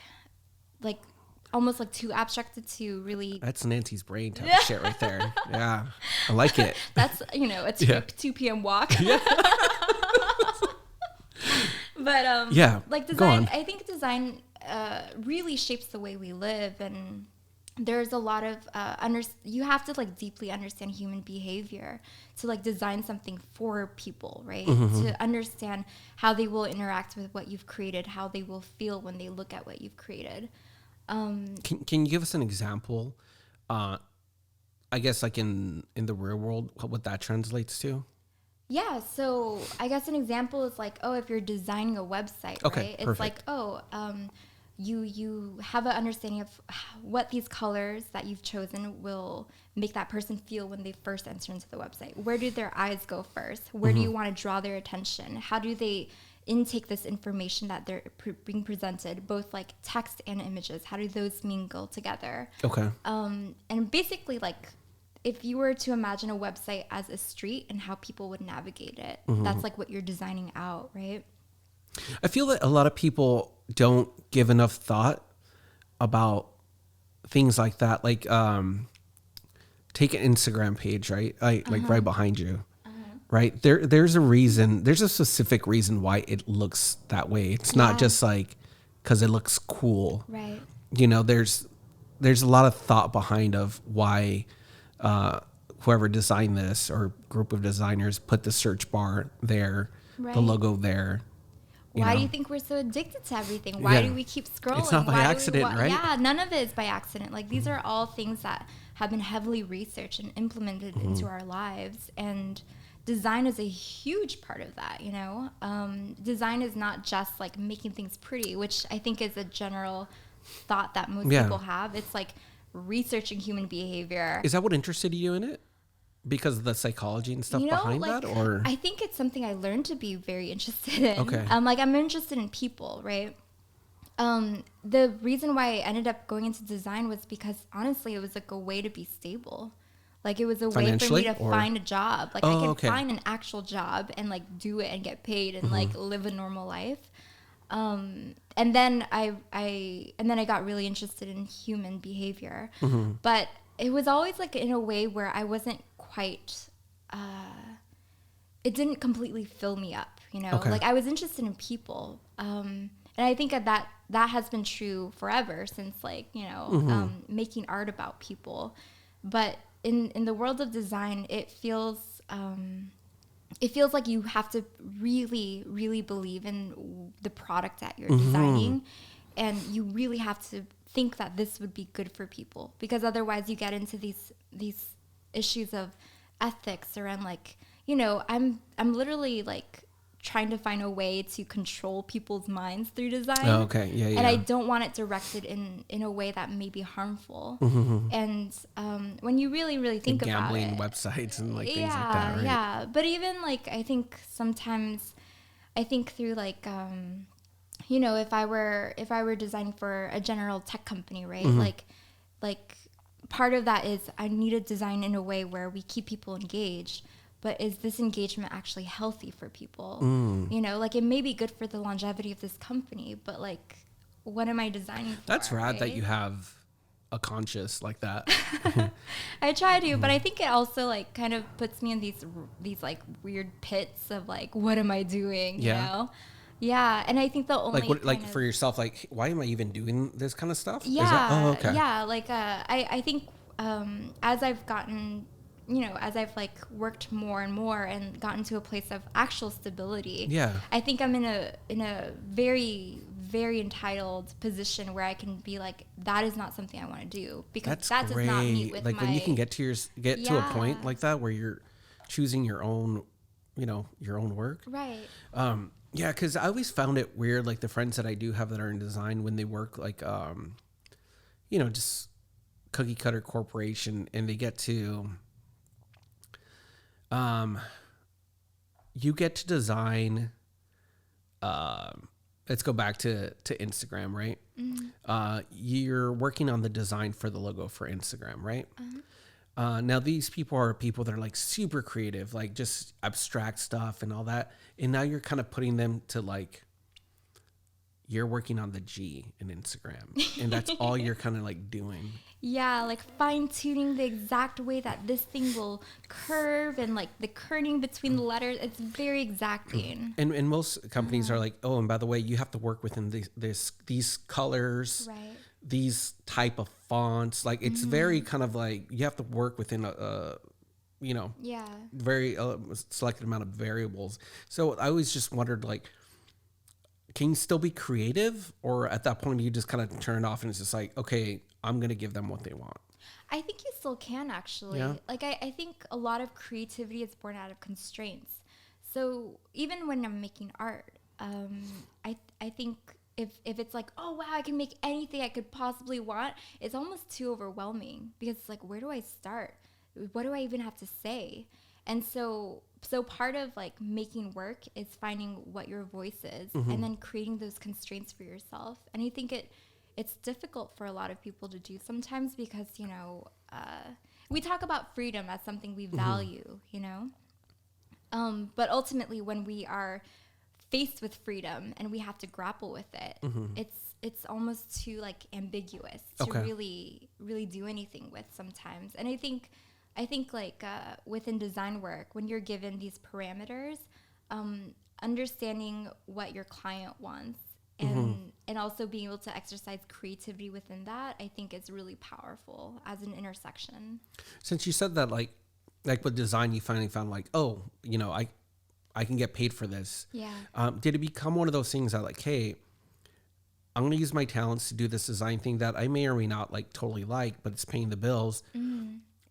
[SPEAKER 2] almost like too abstracted to really.
[SPEAKER 1] That's Nancy's brain type of shit right there. Yeah, I like it.
[SPEAKER 2] That's, a 2 p.m. walk. But
[SPEAKER 1] Yeah,
[SPEAKER 2] like
[SPEAKER 1] go
[SPEAKER 2] design,
[SPEAKER 1] on.
[SPEAKER 2] I think design really shapes the way we live, and there's a lot of you have to like deeply understand human behavior to like design something for people, right? To understand how they will interact with what you've created, how they will feel when they look at what you've created.
[SPEAKER 1] Can you give us an example? I guess like in the real world, what that translates to?
[SPEAKER 2] Yeah, so I guess an example is like, oh, if you're designing a website,
[SPEAKER 1] Okay,
[SPEAKER 2] right? It's
[SPEAKER 1] perfect.
[SPEAKER 2] like, you have an understanding of what these colors that you've chosen will make that person feel when they first enter into the website. Where do their eyes go first? Where do you want to draw their attention? How do they intake this information that they're being presented, both like text and images? How do those mingle together?
[SPEAKER 1] Okay.
[SPEAKER 2] And basically, like, if you were to imagine a website as a street and how people would navigate it, that's like what you're designing out, right?
[SPEAKER 1] I feel that a lot of people don't give enough thought about things like that. Like, take an Instagram page, right? Like right behind you, right? There's a reason. There's a specific reason why it looks that way. It's not just like because it looks cool,
[SPEAKER 2] Right.
[SPEAKER 1] There's a lot of thought behind of why whoever designed this or group of designers put the search bar there,
[SPEAKER 2] Right.
[SPEAKER 1] the logo there.
[SPEAKER 2] Why do you think we're so addicted to everything? Why do we keep scrolling?
[SPEAKER 1] It's not by accident, right?
[SPEAKER 2] Yeah, none of it is by accident. Like, these are all things that have been heavily researched and implemented into our lives. And design is a huge part of that, Design is not just like making things pretty, which I think is a general thought that most people have. It's like researching human behavior.
[SPEAKER 1] Is that what interested you in it? Because of the psychology and stuff behind
[SPEAKER 2] like,
[SPEAKER 1] that, or
[SPEAKER 2] I think it's something I learned to be very interested in.
[SPEAKER 1] Okay.
[SPEAKER 2] Like, I'm interested in people, right? The reason why I ended up going into design was because honestly, it was like a way to be stable. Like, it was a way for me to find a job. Like, I could find an actual job and like do it and get paid and like live a normal life. And then I got really interested in human behavior, but it was always like in a way where I wasn't quite, it didn't completely fill me up,
[SPEAKER 1] Okay.
[SPEAKER 2] like I was interested in people. And I think that has been true forever since like, making art about people. But in the world of design, it feels like you have to really, really believe in the product that you're designing. And you really have to think that this would be good for people, because otherwise you get into these issues of ethics around like, I'm literally like trying to find a way to control people's minds through design.
[SPEAKER 1] Oh, okay. Yeah.
[SPEAKER 2] And I don't want it directed in a way that may be harmful. And when you really, really think about it.
[SPEAKER 1] Gambling websites and like things like that, right?
[SPEAKER 2] Yeah. But even like, I think sometimes I think through like, if I were designing for a general tech company, right? Like part of that is I need to design in a way where we keep people engaged. But is this engagement actually healthy for people? Like, it may be good for the longevity of this company, but like, what am I designing for?
[SPEAKER 1] That's rad,
[SPEAKER 2] right?
[SPEAKER 1] that you have a conscious like that.
[SPEAKER 2] I try to, but I think it also like kind of puts me in these like weird pits of like, what am I doing? You know? Yeah. And I think the only
[SPEAKER 1] like what, like for yourself, like why am I even doing this kind of stuff?
[SPEAKER 2] Yeah.
[SPEAKER 1] Is that, oh, okay.
[SPEAKER 2] Yeah. Like I think as I've gotten, you know, as I've like worked more and more and gotten to a place of actual stability, I think I'm in a very, very entitled position where I can be like, that is not something I want to do, because that does not meet with
[SPEAKER 1] like
[SPEAKER 2] my,
[SPEAKER 1] when you can get to to a point like that where you're choosing your own, you know, your own work.
[SPEAKER 2] Right.
[SPEAKER 1] Yeah, because I always found it weird, like the friends that I do have that are in design, when they work like, you know, just cookie cutter corporation, and they get to, you get to design, let's go back to Instagram, right? Mm-hmm. You're working on the design for the logo for Instagram, right? Now these people are people that are like super creative, like just abstract stuff and all that. And now you're kind of putting them to like, you're working on the G in Instagram, and that's all you're kind of like doing.
[SPEAKER 2] Yeah, like fine tuning the exact way that this thing will curve, and like the kerning between the letters. It's very exacting.
[SPEAKER 1] And most companies are like, oh, and by the way, you have to work within these colors,
[SPEAKER 2] right,
[SPEAKER 1] these type of fonts. Like it's very kind of like you have to work within a you know, very selected amount of variables. So I always just wondered, like, can you still be creative, or at that point you just kind of turn it off and it's just like, okay, I'm going to give them what they want?
[SPEAKER 2] I think you still can, actually. Yeah. Like, I think a lot of creativity is born out of constraints. So even when I'm making art, I think if it's like, oh, wow, I can make anything I could possibly want, it's almost too overwhelming, because it's like, where do I start? What do I even have to say? And so part of like making work is finding what your voice is, and then creating those constraints for yourself. And I think it's difficult for a lot of people to do sometimes, because, you know, we talk about freedom as something we value, you know, but ultimately when we are faced with freedom and we have to grapple with it, it's almost too like ambiguous to really, really do anything with sometimes. And I think like within design work, when you're given these parameters, understanding what your client wants and also being able to exercise creativity within that, I think is really powerful as an intersection.
[SPEAKER 1] Since you said that, like with design, you finally found like, oh, you know, I can get paid for this.
[SPEAKER 2] Yeah.
[SPEAKER 1] Did it become one of those things that like, hey, I'm going to use my talents to do this design thing that I may or may not like totally like, but it's paying the bills.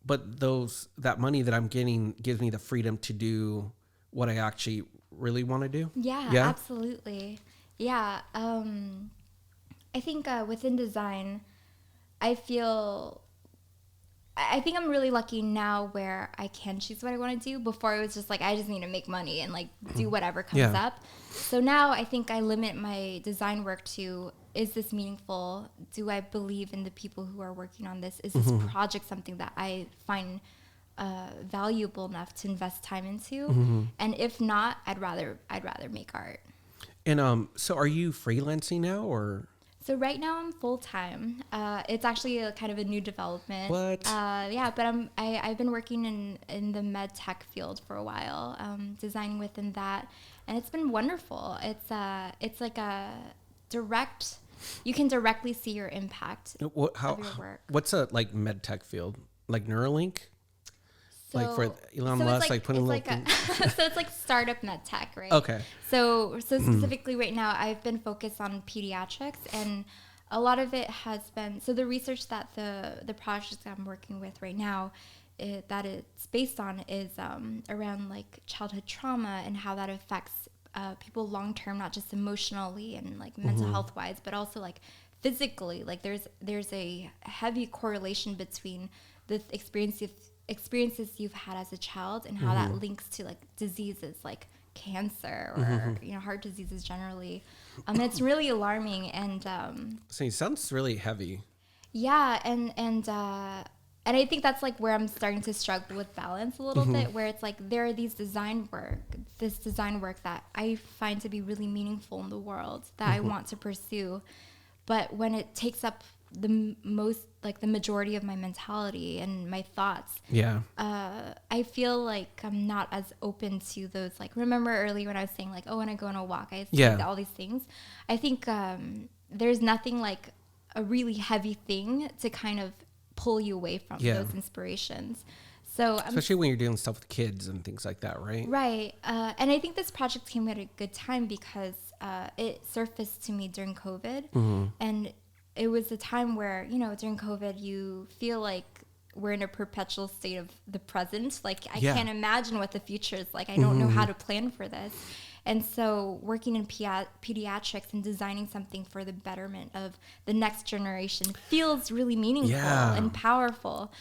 [SPEAKER 1] But that money that I'm getting gives me the freedom to do what I actually really want to do?
[SPEAKER 2] Yeah, absolutely. Yeah. I think within design, I think I'm really lucky now where I can choose what I want to do. Before it was just like, I just need to make money and like do whatever comes up. So now I think I limit my design work to, is this meaningful? Do I believe in the people who are working on this? Is this project something that I find valuable enough to invest time into? And if not, I'd rather make art.
[SPEAKER 1] And so are you freelancing now, or?
[SPEAKER 2] So right now I'm full time. It's actually a kind of a new development.
[SPEAKER 1] What?
[SPEAKER 2] Yeah, but I've been working in the med tech field for a while, designing within that, and it's been wonderful. It's like a direct. You can directly see your impact of your work.
[SPEAKER 1] What's a like med tech field? Like Neuralink? Like for Elon Musk, like putting
[SPEAKER 2] so it's like startup med tech, right?
[SPEAKER 1] Okay.
[SPEAKER 2] So specifically right now, I've been focused on pediatrics, and a lot of it has been, so the research that the project I'm working with right now, that it's based on is around like childhood trauma and how that affects people long term, not just emotionally and like mental health wise, but also like physically. Like there's a heavy correlation between the experiences you've had as a child and how that links to like diseases like cancer or heart diseases generally. And it's really alarming, and
[SPEAKER 1] so it sounds really heavy.
[SPEAKER 2] Yeah, and I think that's like where I'm starting to struggle with balance a little bit, where it's like there are this design work that I find to be really meaningful in the world that I want to pursue, but when it takes up the majority of my mentality and my thoughts.
[SPEAKER 1] Yeah.
[SPEAKER 2] I feel like I'm not as open to those, like, remember earlier when I was saying like, oh, when I go on a walk, I see all these things. I think there's nothing like a really heavy thing to kind of pull you away from those inspirations. So
[SPEAKER 1] especially when you're doing stuff with kids and things like that, right?
[SPEAKER 2] Right. And I think this project came at a good time because it surfaced to me during COVID. And it was a time where, you know, during COVID, you feel like we're in a perpetual state of the present. Like, I can't imagine what the future is like. I don't know how to plan for this. And so working in pediatrics and designing something for the betterment of the next generation feels really meaningful and powerful.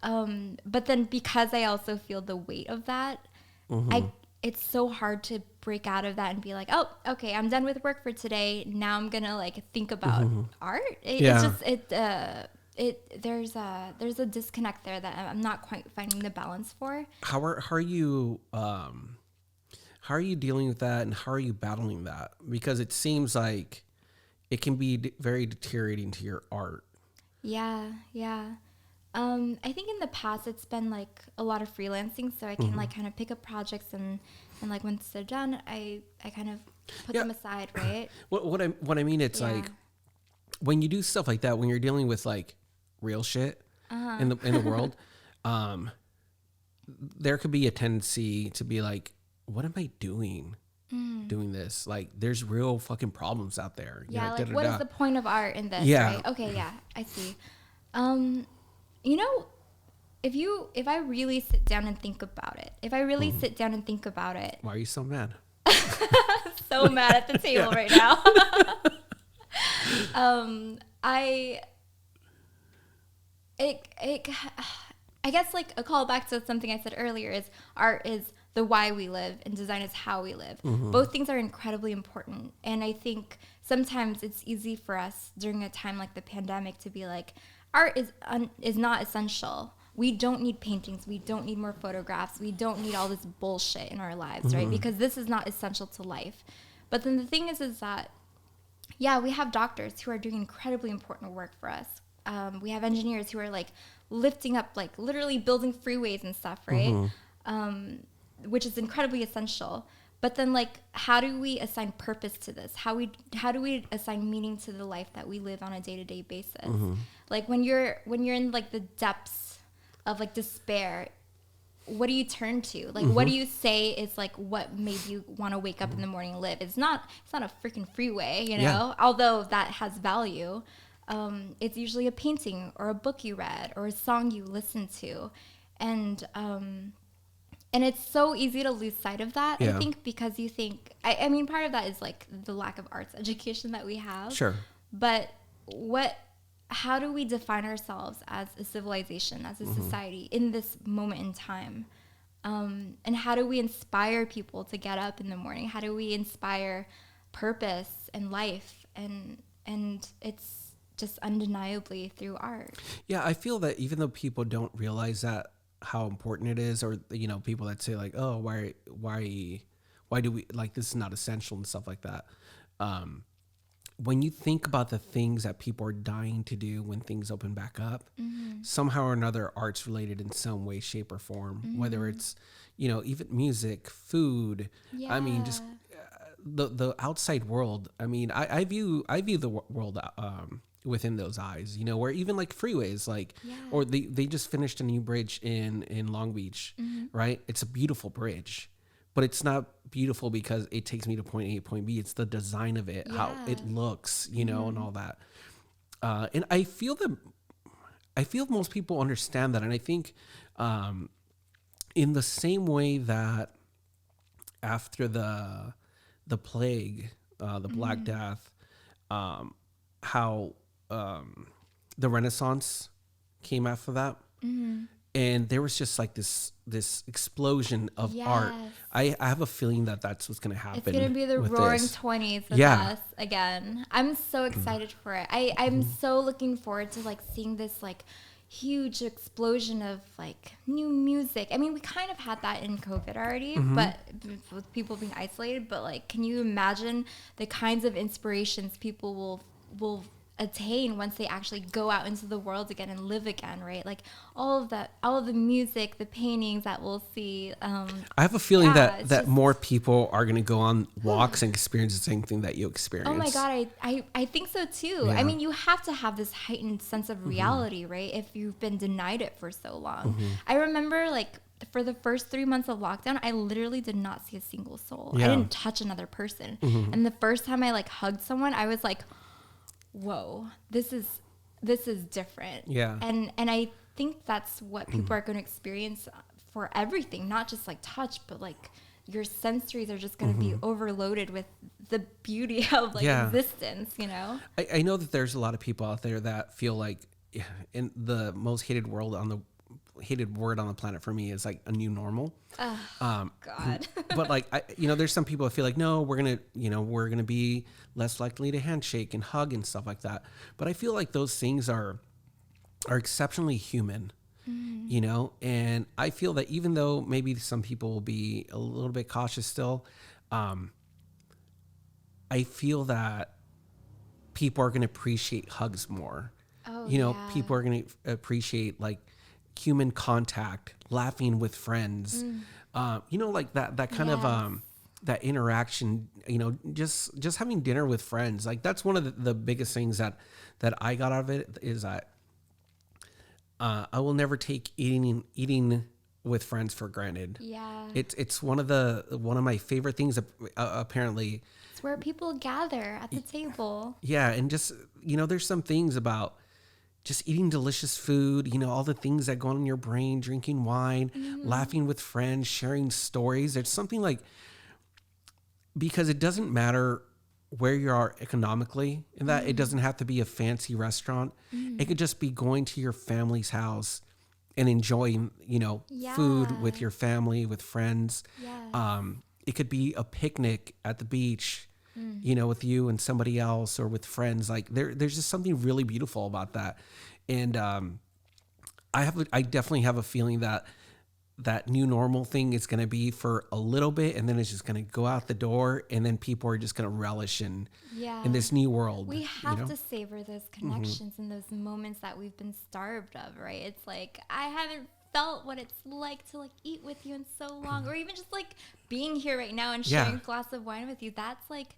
[SPEAKER 2] But then because I also feel the weight of that, it's so hard to break out of that and be like, oh, okay, I'm done with work for today. Now I'm gonna like think about art. It's just there's a disconnect there that I'm not quite finding the balance for.
[SPEAKER 1] How are you dealing with that, and how are you battling that? Because it seems like it can be very deteriorating to your art.
[SPEAKER 2] Yeah. I think in the past it's been like a lot of freelancing, so I can like kind of pick up projects and like once they're done, I kind of put them aside, right?
[SPEAKER 1] What I mean, it's like when you do stuff like that, when you're dealing with like real shit in the world, there could be a tendency to be like, what am I doing? Doing this, like, there's real fucking problems out there.
[SPEAKER 2] What is the point of art in this? Right? Okay, I see. You know, if I really sit down and think about it,
[SPEAKER 1] Why are you so mad?
[SPEAKER 2] So mad at the table right now. I guess like a callback to something I said earlier is art is the why we live and design is how we live. Both things are incredibly important. And I think sometimes it's easy for us during a time like the pandemic to be like, art is not essential. We don't need paintings. We don't need more photographs. We don't need all this bullshit in our lives, right? Because this is not essential to life. But then the thing is that, we have doctors who are doing incredibly important work for us. We have engineers who are like lifting up, like literally building freeways and stuff, right? Which is incredibly essential. But then, like, how do we assign purpose to this? How do we assign meaning to the life that we live on a day-to-day basis? Like, when you're in like the depths of like despair, what do you turn to? Like, what do you say is like what made you want to wake up in the morning and live? It's not a freaking freeway, you know. Although that has value, it's usually a painting or a book you read or a song you listened to, and it's so easy to lose sight of that, I think, because you think, I mean, part of that is like the lack of arts education that we have.
[SPEAKER 1] Sure.
[SPEAKER 2] But how do we define ourselves as a civilization, as a society in this moment in time? And how do we inspire people to get up in the morning? How do we inspire purpose and life? And it's just undeniably through art.
[SPEAKER 1] Yeah, I feel that even though people don't realize that, how important it is, or, you know, people that say like, oh, why do we, like, this is not essential and stuff like that. When you think about the things that people are dying to do when things open back up, somehow or another, art's related in some way, shape, or form, whether it's, you know, even music, food. I mean, just the outside world. I mean, I view the world within those eyes, you know, where even like freeways, like, or they just finished a new bridge in Long Beach, right? It's a beautiful bridge, but it's not beautiful because it takes me to point A to point B. It's the design of it, how it looks, you know, and all that. And I feel most people understand that. And I think in the same way that after the plague, the Black Death, how the Renaissance came after that, and there was just like this explosion of art. I have a feeling that that's what's going to happen.
[SPEAKER 2] It's going to be the roaring 20s with us again. I'm so excited for it. I'm so looking forward to like seeing this like huge explosion of like new music. I mean, we kind of had that in COVID already, but with people being isolated. But like, can you imagine the kinds of inspirations people will attain once they actually go out into the world again and live again, right? Like all of the music, the paintings that we'll see.
[SPEAKER 1] I have a feeling that
[SPEAKER 2] just,
[SPEAKER 1] more people are going to go on walks and experience the same thing that you experience.
[SPEAKER 2] Oh my God, I think so too.
[SPEAKER 1] Yeah.
[SPEAKER 2] I mean, you have to have this heightened sense of reality, right? If you've been denied it for so long. I remember like for the first 3 months of lockdown, I literally did not see a single soul.
[SPEAKER 1] Yeah.
[SPEAKER 2] I didn't touch another person. And the first time I like hugged someone, I was like, whoa, this is different.
[SPEAKER 1] Yeah.
[SPEAKER 2] And I think that's what people are going to experience for everything, not just like touch, but like your sensories are just going to be overloaded with the beauty of like existence, you know?
[SPEAKER 1] I know that there's a lot of people out there that feel like in the most hated word on the planet for me is like a new normal.
[SPEAKER 2] God.
[SPEAKER 1] But like, there's some people that feel like, no, we're going to be less likely to handshake and hug and stuff like that. But I feel like those things are exceptionally human, and I feel that even though maybe some people will be a little bit cautious still, I feel that people are going to appreciate hugs more. People are going to appreciate like human contact, laughing with friends, like that kind of that interaction, just having dinner with friends. Like that's one of the biggest things that I got out of it is that I will never take eating with friends for granted.
[SPEAKER 2] Yeah.
[SPEAKER 1] It's one of my favorite things, apparently.
[SPEAKER 2] It's where people gather at the table.
[SPEAKER 1] Yeah. And just, there's some things about just eating delicious food, all the things that go on in your brain, drinking wine, laughing with friends, sharing stories. There's something like, because it doesn't matter where you are economically, in that it doesn't have to be a fancy restaurant. It could just be going to your family's house and enjoying, food with your family, with friends.
[SPEAKER 2] Yeah.
[SPEAKER 1] It could be a picnic at the beach, with you and somebody else or with friends. Like there's just something really beautiful about that. And I definitely have a feeling that new normal thing is going to be for a little bit, and then it's just going to go out the door, and then people are just going to relish in this new world.
[SPEAKER 2] We have to savor those connections and those moments that we've been starved of, right? It's like, I haven't felt what it's like to like eat with you in so long, or even just like being here right now and sharing a glass of wine with you. That's like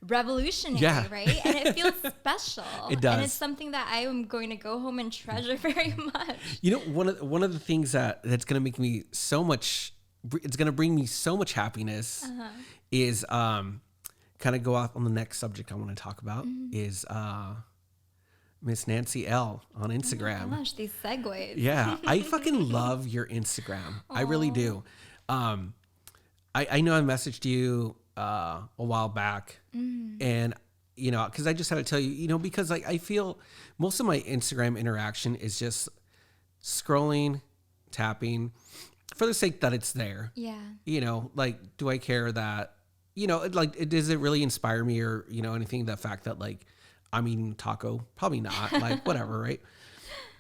[SPEAKER 2] revolutionary, right? And it feels special.
[SPEAKER 1] It does.
[SPEAKER 2] And it's something that I am going to go home and treasure very much.
[SPEAKER 1] One of the things that's going to make me so much, it's going to bring me so much happiness is kind of go off on the next subject I want to talk about is Miss Nancy Elle on Instagram.
[SPEAKER 2] Oh my gosh, these segues.
[SPEAKER 1] Yeah, I fucking love your Instagram. I really do. I know I messaged you a while back, and because I just had to tell you, because like I feel most of my Instagram interaction is just scrolling, tapping, for the sake that it's there.
[SPEAKER 2] Yeah.
[SPEAKER 1] Like, do I care that, like, does it really inspire me or anything? The fact that like I'm eating taco, probably not. Like whatever, right?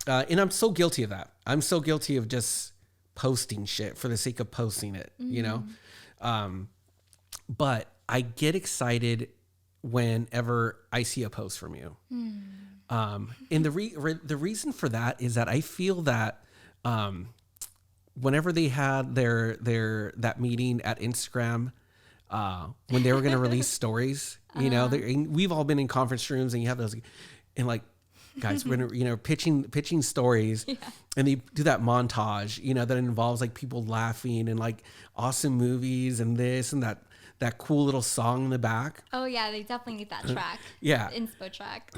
[SPEAKER 1] And I'm so guilty of that. I'm so guilty of just posting shit for the sake of posting it, But I get excited whenever I see a post from you. And the reason for that is that I feel that whenever they had that meeting at Instagram, when they were going to release stories, we've all been in conference rooms and you have those, and like, guys, we're gonna, pitching stories, and they do that montage, that involves like people laughing and like awesome movies and this and that cool little song in the back.
[SPEAKER 2] Oh yeah, they definitely need that track.
[SPEAKER 1] Yeah,
[SPEAKER 2] the inspo track.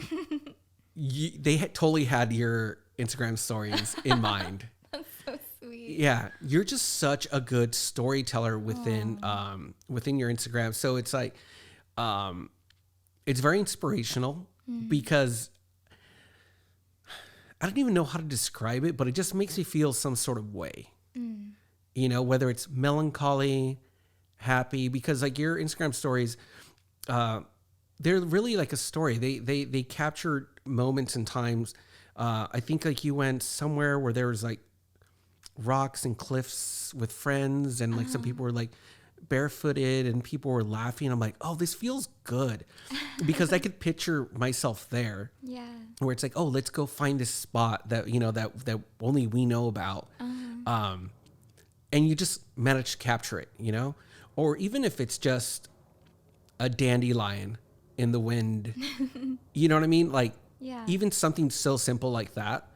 [SPEAKER 1] They totally had your Instagram stories in mind.
[SPEAKER 2] That's so sweet.
[SPEAKER 1] Yeah, you're just such a good storyteller within your Instagram. So it's like, it's very inspirational because I don't even know how to describe it, but it just makes me feel some sort of way. Whether it's melancholy, happy, because like your Instagram stories, they're really like a story. They capture moments and times. I think like you went somewhere where there was like rocks and cliffs with friends, and like some people were like barefooted and people were laughing. I'm like, oh, this feels good, because I could picture myself there.
[SPEAKER 2] Yeah.
[SPEAKER 1] Where it's like, oh, let's go find this spot that, you know, that only we know about. And you just manage to capture it, you know? Or even if it's just a dandelion in the wind, you know what I mean? Like, even something so simple like that,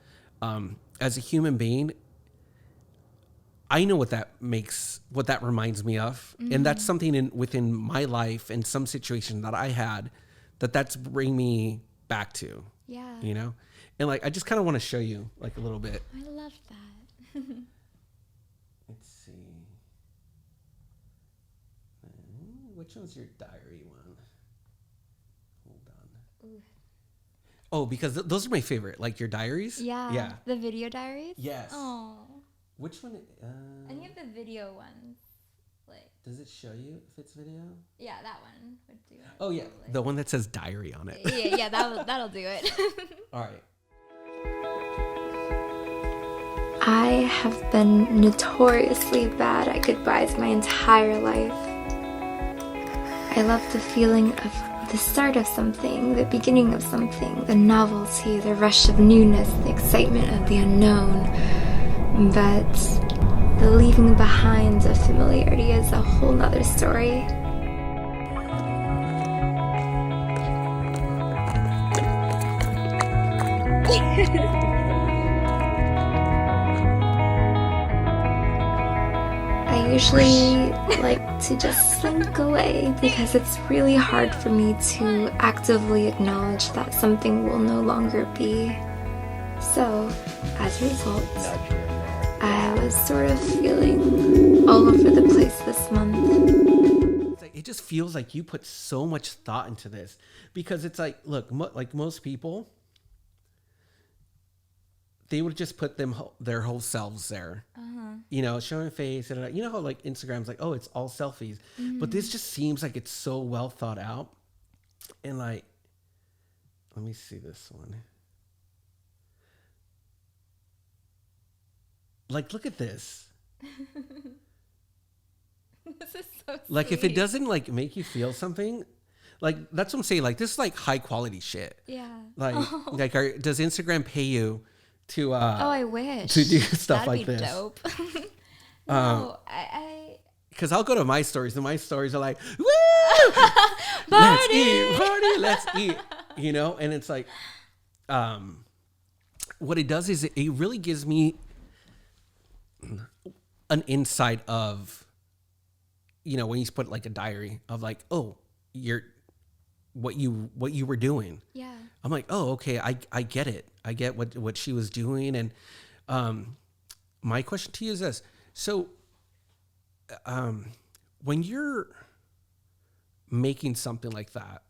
[SPEAKER 1] as a human being, I know what that reminds me of. And that's something within my life and some situation that I had that's bring me back to, you know? And like, I just kind of want to show you like a little bit.
[SPEAKER 2] I love that.
[SPEAKER 1] Let's see. Which one's your diary one? Hold on. Ooh. Oh, because those are my favorite. Like your diaries?
[SPEAKER 2] Yeah. The video diaries?
[SPEAKER 1] Yes.
[SPEAKER 2] Oh.
[SPEAKER 1] Which one?
[SPEAKER 2] Any of the video ones. Like.
[SPEAKER 1] Does it show you if it's video?
[SPEAKER 2] Yeah, that one would do it.
[SPEAKER 1] Oh, yeah. Probably. The one that says diary on it.
[SPEAKER 2] Yeah, that'll do it.
[SPEAKER 1] All right.
[SPEAKER 2] I have been notoriously bad at goodbyes my entire life. I love the feeling of the start of something, the beginning of something, the novelty, the rush of newness, the excitement of the unknown. But the leaving behind of familiarity is a whole nother story. I usually like to just slink away because it's really hard for me to actively acknowledge that something will no longer be. So, as a result, I was sort of feeling all over the place this month.
[SPEAKER 1] It just feels like you put so much thought into this, because it's like, look, like most people, they would just put their whole selves there, you know, showing a face. And you know how like Instagram's like, oh, it's all selfies. But this just seems like it's so well thought out. And like, let me see this one. Like, look at this.
[SPEAKER 2] This is so sweet.
[SPEAKER 1] Like, if it doesn't like make you feel something, like that's what I'm saying. Like, this is like high quality shit.
[SPEAKER 2] Yeah.
[SPEAKER 1] Like, does Instagram pay you to
[SPEAKER 2] I wish
[SPEAKER 1] to do stuff like this?
[SPEAKER 2] That'd be dope. No, I
[SPEAKER 1] because I'll go to my stories, and my stories are like, woo, let's eat, party, let's eat, you know. And it's like, what it does is it really gives me an insight of, you know, when you put like a diary of like, oh, what you were doing.
[SPEAKER 2] Yeah.
[SPEAKER 1] I'm like, oh, okay, I get it. I get what she was doing. And my question to you is this. So when you're making something like that,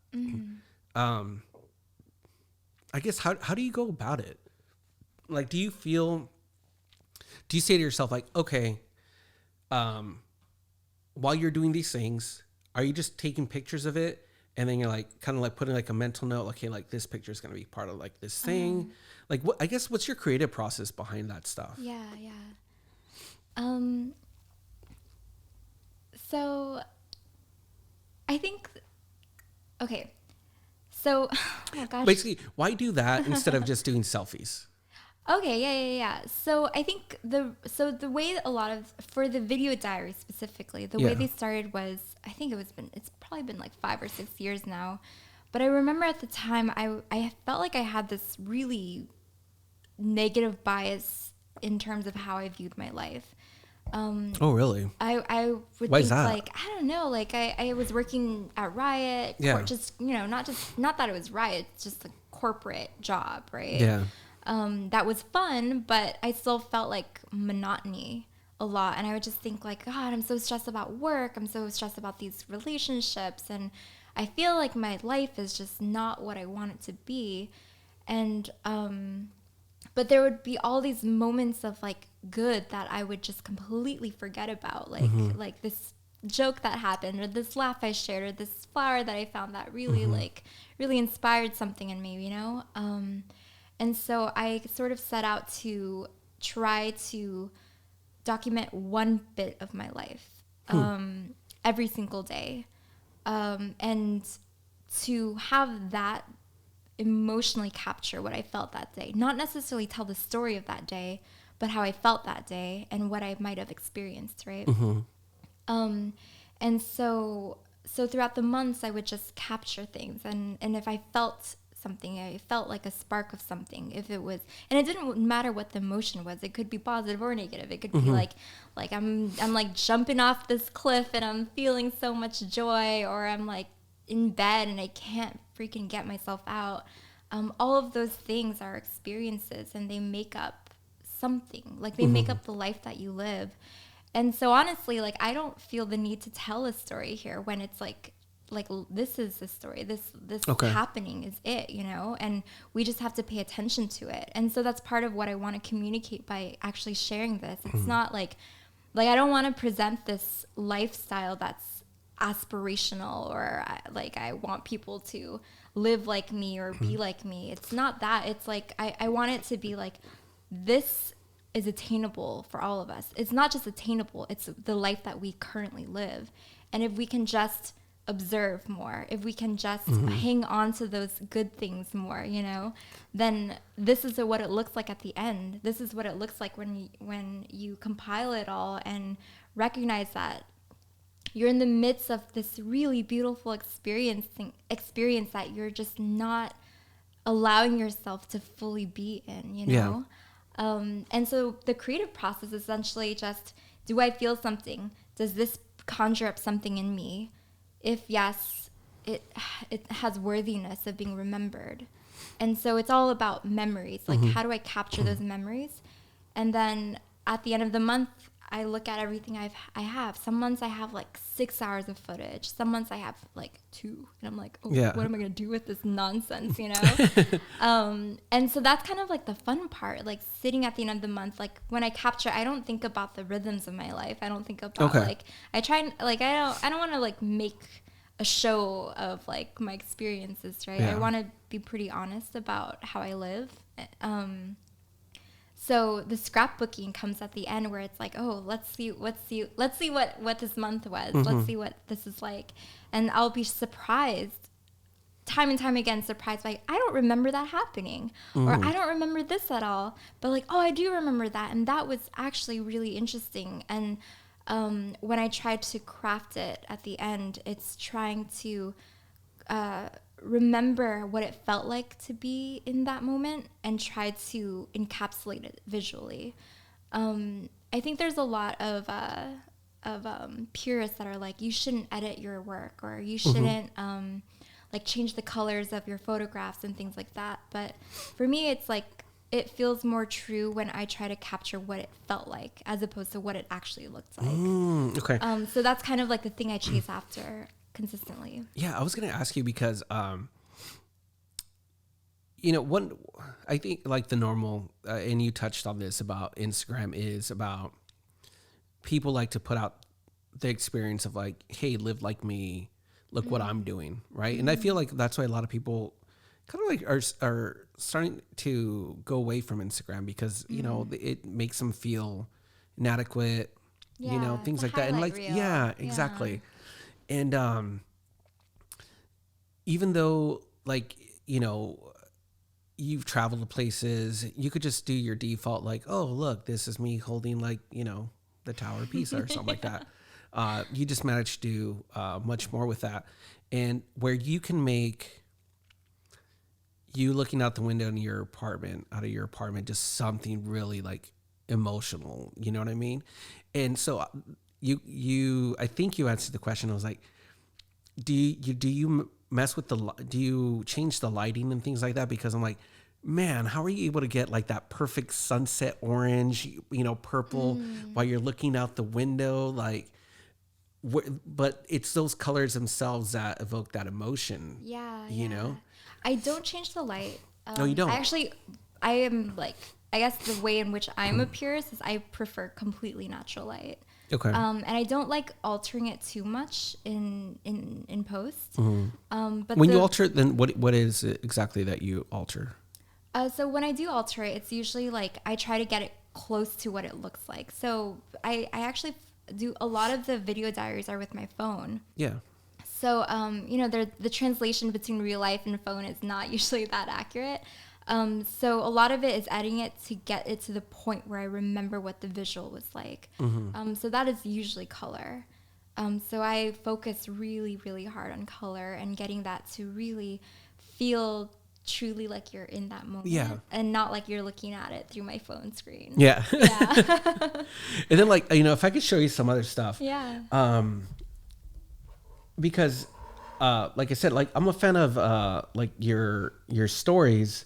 [SPEAKER 1] I guess how do you go about it? Like, do you say to yourself like, okay, while you're doing these things, are you just taking pictures of it? And then you're like, kind of like putting like a mental note, okay, like this picture is going to be part of like this thing. Like, I guess what's your creative process behind that stuff?
[SPEAKER 2] Yeah. So I think, okay. So, oh gosh.
[SPEAKER 1] Basically, why do that instead of just doing selfies?
[SPEAKER 2] Okay, yeah. So I think the way a lot of, for the video diary specifically, the way they started was, I think it's probably been like 5 or 6 years now. But I remember at the time I felt like I had this really negative bias in terms of how I viewed my life.
[SPEAKER 1] Oh, really?
[SPEAKER 2] I would
[SPEAKER 1] Why
[SPEAKER 2] think
[SPEAKER 1] is that?
[SPEAKER 2] like, I don't know, like I was working at Riot, or just, you know, not that it was Riot, it's just a corporate job, right?
[SPEAKER 1] Yeah.
[SPEAKER 2] That was fun, but I still felt like monotony a lot. And I would just think like, God, I'm so stressed about work. I'm so stressed about these relationships. And I feel like my life is just not what I want it to be. And, but there would be all these moments of like good that I would just completely forget about. Like this joke that happened, or this laugh I shared, or this flower that I found that really really inspired something in me, you know? And so I sort of set out to try to document one bit of my life. every single day. And to have that emotionally capture what I felt that day, not necessarily tell the story of that day, but how I felt that day and what I might have experienced, right? And so throughout the months, I would just capture things. And if I felt something, I felt like a spark of something. If it was, and it didn't matter what the emotion was. It could be positive or negative. It could be like I'm like jumping off this cliff and I'm feeling so much joy, or I'm like in bed and I can't freaking get myself out. All of those things are experiences, and they make up something. Like they make up the life that you live. And so honestly, like I don't feel the need to tell a story here when it's like this is the story. This happening is it, you know? And we just have to pay attention to it. And so that's part of what I want to communicate by actually sharing this. It's not like I don't want to present this lifestyle that's aspirational, or like I want people to live like me or be like me. It's not that. It's like I want it to be like, this is attainable for all of us. It's not just attainable, it's the life that we currently live. And if we can just observe more, if we can just hang on to those good things more, you know, then this is what it looks like at the end. This is what it looks like when you compile it all and recognize that you're in the midst of this really beautiful experience that you're just not allowing yourself to fully be in, you know? And so the creative process is essentially just, do I feel something? Does this conjure up something in me? If yes, it has worthiness of being remembered. And so it's all about memories. Like, how do I capture those memories? And then at the end of the month, I look at everything I have. Some months I have like 6 hours of footage. Some months I have like 2. And I'm like, what am I going to do with this nonsense, you know? And so that's kind of like the fun part, like sitting at the end of the month. Like when I capture, I don't think about the rhythms of my life. I don't think about like, I try and like, I don't want to like make a show of like my experiences, right? I want to be pretty honest about how I live. So the scrapbooking comes at the end, where it's like, oh, let's see what this month was. Let's see what this is like. And I'll be surprised, time and time again, surprised by, I don't remember that happening, or I don't remember this at all. But like, oh, I do remember that. And that was actually really interesting. And when I tried to craft it at the end, it's trying to remember what it felt like to be in that moment and try to encapsulate it visually. I think there's a lot of purists that are like, you shouldn't edit your work, or you shouldn't like change the colors of your photographs and things like that. But for me, it's like, it feels more true when I try to capture what it felt like as opposed to what it actually looked like. So that's kind of like the thing I chase after consistently.
[SPEAKER 1] Yeah, I was going to ask you because, you know, I think like the normal, and you touched on this about Instagram, is about people like to put out the experience of like, hey, live like me, look what I'm doing, right? And I feel like that's why a lot of people kind of like are starting to go away from Instagram because, you know, it makes them feel inadequate, you know, things like that. And like, reel. Exactly. And even though, like, you know, you've traveled to places, you could just do your default, like, oh, look, this is me holding, like, you know, the Tower of Pisa or something like that. You just managed to do much more with that. And where you can make you looking out the window in your apartment, out of your apartment, just something really, like, emotional. You know what I mean? And so I think you answered the question. I was like, do you mess with do you change the lighting and things like that? Because I'm like, man, how are you able to get like that perfect sunset orange, you know, purple while you're looking out the window? Like, but it's those colors themselves that evoke that emotion. You know?
[SPEAKER 2] I don't change the light.
[SPEAKER 1] No, you don't.
[SPEAKER 2] I am like, I guess the way in which I'm a purist is I prefer completely natural light.
[SPEAKER 1] Okay.
[SPEAKER 2] And I don't like altering it too much in post. But
[SPEAKER 1] when you alter it, then what is it exactly that you alter?
[SPEAKER 2] So when I do alter it, it's usually like I try to get it close to what it looks like. So I actually a lot of the video diaries are with my phone.
[SPEAKER 1] Yeah.
[SPEAKER 2] So, the translation between real life and phone is not usually that accurate. So a lot of it is editing it to get it to the point where I remember what the visual was like. So that is usually color. So I focus really, really hard on color and getting that to really feel truly like you're in that moment and not like you're looking at it through my phone screen.
[SPEAKER 1] Yeah. And then if I could show you some other stuff.
[SPEAKER 2] Yeah.
[SPEAKER 1] Because like I said, I'm a fan of your stories.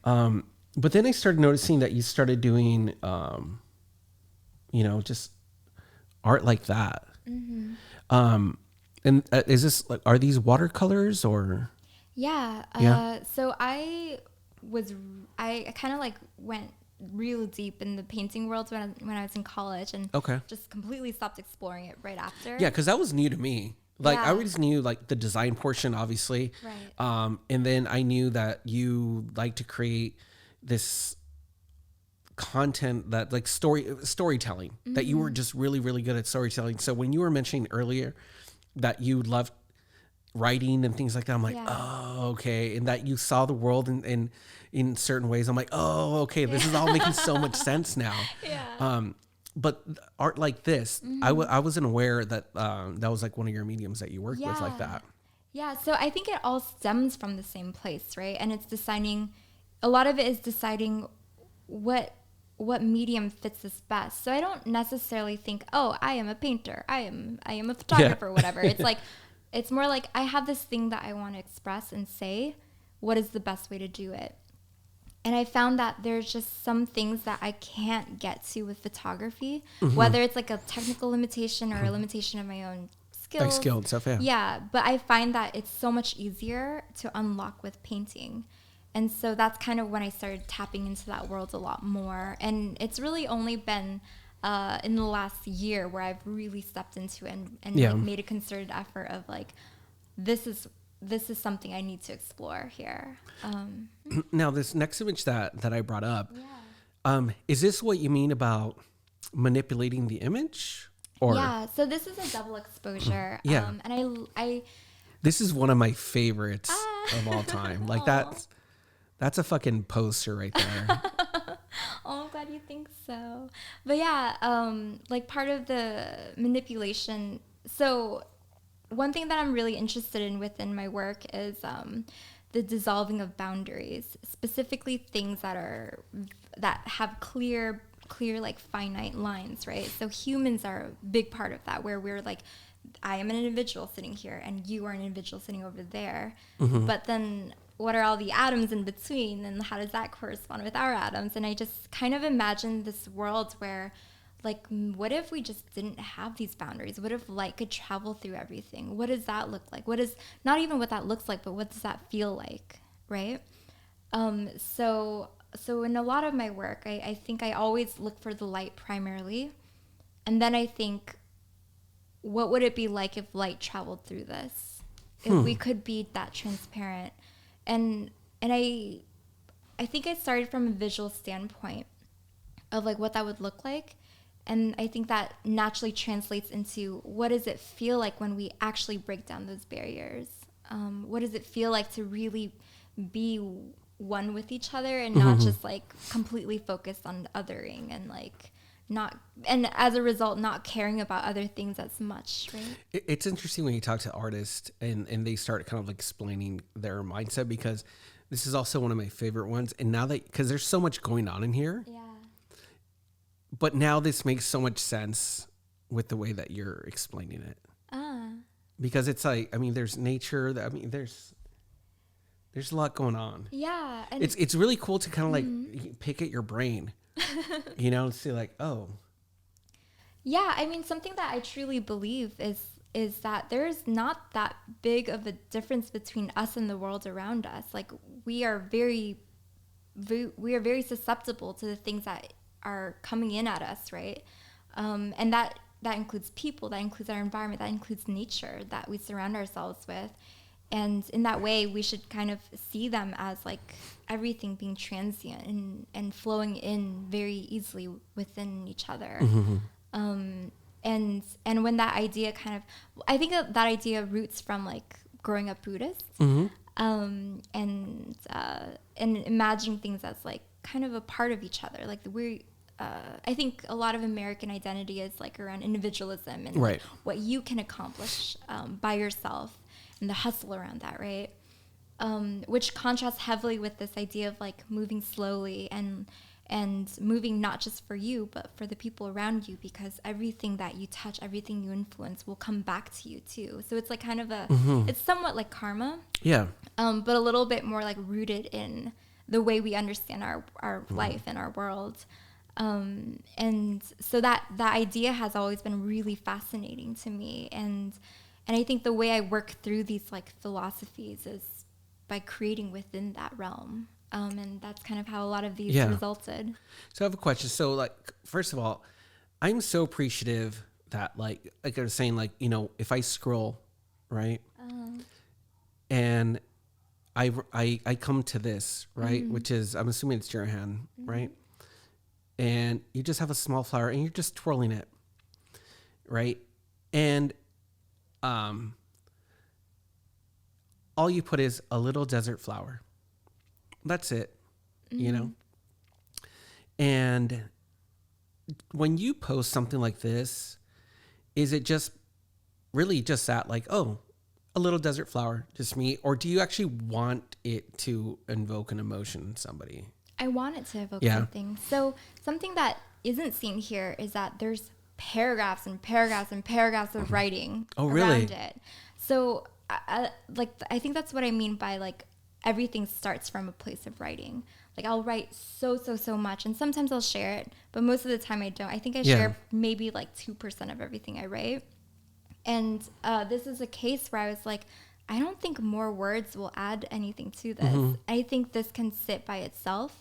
[SPEAKER 1] But then I started noticing that you started doing just art like that. And is this are these watercolors or?
[SPEAKER 2] Yeah. So I kind of went real deep in the painting world when I was in college, and just completely stopped exploring it right after.
[SPEAKER 1] Yeah, because that was new to me. I always knew the design portion, obviously.
[SPEAKER 2] Right.
[SPEAKER 1] And then I knew that you like to create this content that storytelling, that you were just really, really good at storytelling. So when you were mentioning earlier that you loved writing and things like that, I'm like, oh, okay. And that you saw the world in certain ways. I'm like, oh, okay. This is all making so much sense now.
[SPEAKER 2] Yeah.
[SPEAKER 1] But art like this, I wasn't aware that that was one of your mediums that you work with like that.
[SPEAKER 2] Yeah, so I think it all stems from the same place, right? And it's a lot of it is deciding what medium fits us best. So I don't necessarily think, oh, I am a painter, I am a photographer, whatever. It's it's more like I have this thing that I want to express and say, what is the best way to do it? And I found that there's just some things that I can't get to with photography, whether it's a technical limitation or a limitation of my own skills.
[SPEAKER 1] Skill and stuff, yeah.
[SPEAKER 2] Yeah, but I find that it's so much easier to unlock with painting. And so that's kind of when I started tapping into that world a lot more. And it's really only been in the last year where I've really stepped into it and made a concerted effort of this is something I need to explore here.
[SPEAKER 1] Now, this next image that I brought up, is this what you mean about manipulating the image? Or?
[SPEAKER 2] Yeah, so this is a double exposure. And I
[SPEAKER 1] this is one of my favorites of all time. That's a fucking poster right there.
[SPEAKER 2] Oh, I'm glad you think so. But yeah, part of the manipulation. So one thing that I'm really interested in within my work is the dissolving of boundaries, specifically things that have clear finite lines, right? So humans are a big part of that, where we're I am an individual sitting here and you are an individual sitting over there. But then what are all the atoms in between, and how does that correspond with our atoms? And I just kind of imagine this world where what if we just didn't have these boundaries? What if light could travel through everything? What does that look like? What is not even what that looks like, but what does that feel like, right? So in a lot of my work, I think I always look for the light primarily, and then I think, what would it be like if light traveled through this? If we could be that transparent, and I think I started from a visual standpoint of what that would look like. And I think that naturally translates into, what does it feel like when we actually break down those barriers? What does it feel like to really be one with each other and not just completely focused on othering and as a result, not caring about other things as much, right?
[SPEAKER 1] It's interesting when you talk to artists and they start kind of explaining their mindset, because this is also one of my favorite ones. And now because there's so much going on in here.
[SPEAKER 2] Yeah.
[SPEAKER 1] But now this makes so much sense with the way that you're explaining it. Because it's there's nature. There's a lot going on.
[SPEAKER 2] Yeah. And
[SPEAKER 1] it's really cool to kind of pick at your brain, and see oh.
[SPEAKER 2] Yeah. Something that I truly believe is that there's not that big of a difference between us and the world around us. We are very susceptible to the things that are coming in at us, right? And that includes people, that includes our environment, that includes nature that we surround ourselves with. And in that way, we should kind of see them as everything being transient and flowing in very easily within each other. and when that idea kind of, I think that idea roots from like growing up Buddhist, and imagining things as like kind of a part of each other. Like I think a lot of American identity is like around individualism and like what you can accomplish by yourself and the hustle around that, right? Which contrasts heavily with this idea of like moving slowly and moving not just for you, but for the people around you, because everything that you touch, everything you influence will come back to you too. So it's like kind of it's somewhat like karma. Yeah. But a little bit more like rooted in the way we understand our life and our world. And so that idea has always been really fascinating to me. And I think the way I work through these like philosophies is by creating within that realm. And that's kind of how a lot of these resulted.
[SPEAKER 1] So I have a question. So like, first of all, I'm so appreciative that like I was saying, like, you know, if I scroll, right. And I come to this, right. Which is, I'm assuming it's your hand, right. And you just have a small flower and you're just twirling it. Right. And, all you put is a little desert flower. That's it, you know? And when you post something like this, is it just really just that, like, oh, a little desert flower, just me? Or do you actually want it to invoke an emotion in somebody?
[SPEAKER 2] I want it to evoke something. So something that isn't seen here is that there's paragraphs and paragraphs and paragraphs of writing around it. So I think that's what I mean by like, everything starts from a place of writing. Like I'll write so much, and sometimes I'll share it, but most of the time I don't. I think I share maybe like 2% of everything I write. And this is a case where I was like, I don't think more words will add anything to this. I think this can sit by itself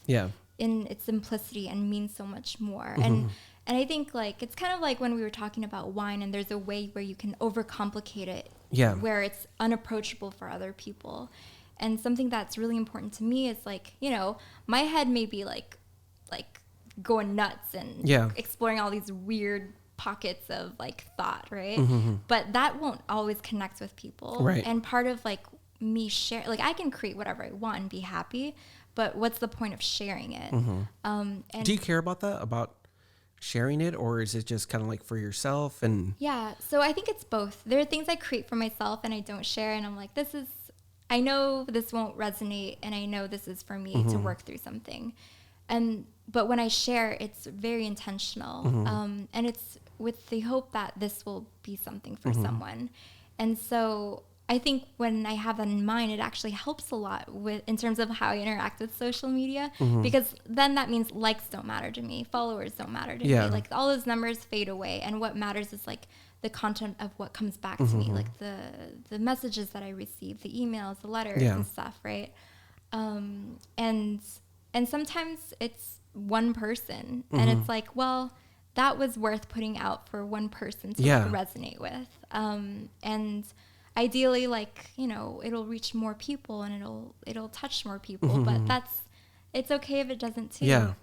[SPEAKER 2] in its simplicity and mean so much more. And I think like it's kind of like when we were talking about wine, and there's a way where you can overcomplicate it, where it's unapproachable for other people. And something that's really important to me is like, you know, my head may be like going nuts and exploring all these weird pockets of like thought, right? But that won't always connect with people. Right. And part of like me share, like I can create whatever I want and be happy, but what's the point of sharing it? And
[SPEAKER 1] do you care about that? About sharing it, or is it just kind of like for yourself? And
[SPEAKER 2] so I think it's both. There are things I create for myself and I don't share, and I'm like, I know this won't resonate, and I know this is for me to work through something. But when I share, it's very intentional. And it's with the hope that this will be something for someone. And so I think when I have that in mind, it actually helps a lot in terms of how I interact with social media, because then that means likes don't matter to me. Followers don't matter to me. Like all those numbers fade away. And what matters is like the content of what comes back to me, like the messages that I receive, the emails, the letters and stuff, right? And sometimes it's one person, and it's like, well, that was worth putting out for one person to resonate with. And ideally, like, you know, it'll reach more people and it'll touch more people, but it's okay if it doesn't too.
[SPEAKER 1] Yeah.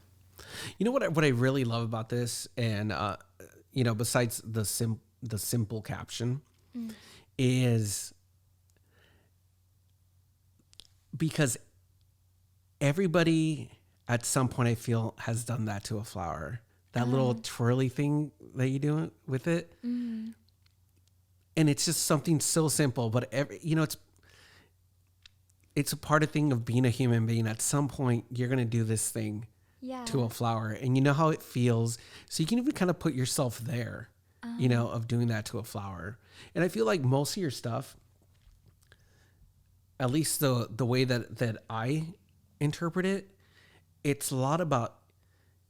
[SPEAKER 1] You know what I really love about this, and you know, besides the simple caption, is because everybody at some point, I feel, has done that to a flower. That little twirly thing that you do with it. And it's just something so simple, but you know, it's a part of thing of being a human being. At some point, you're going to do this thing to a flower, and you know how it feels. So you can even kind of put yourself there, you know, of doing that to a flower. And I feel like most of your stuff, at least the way that I interpret it, it's a lot about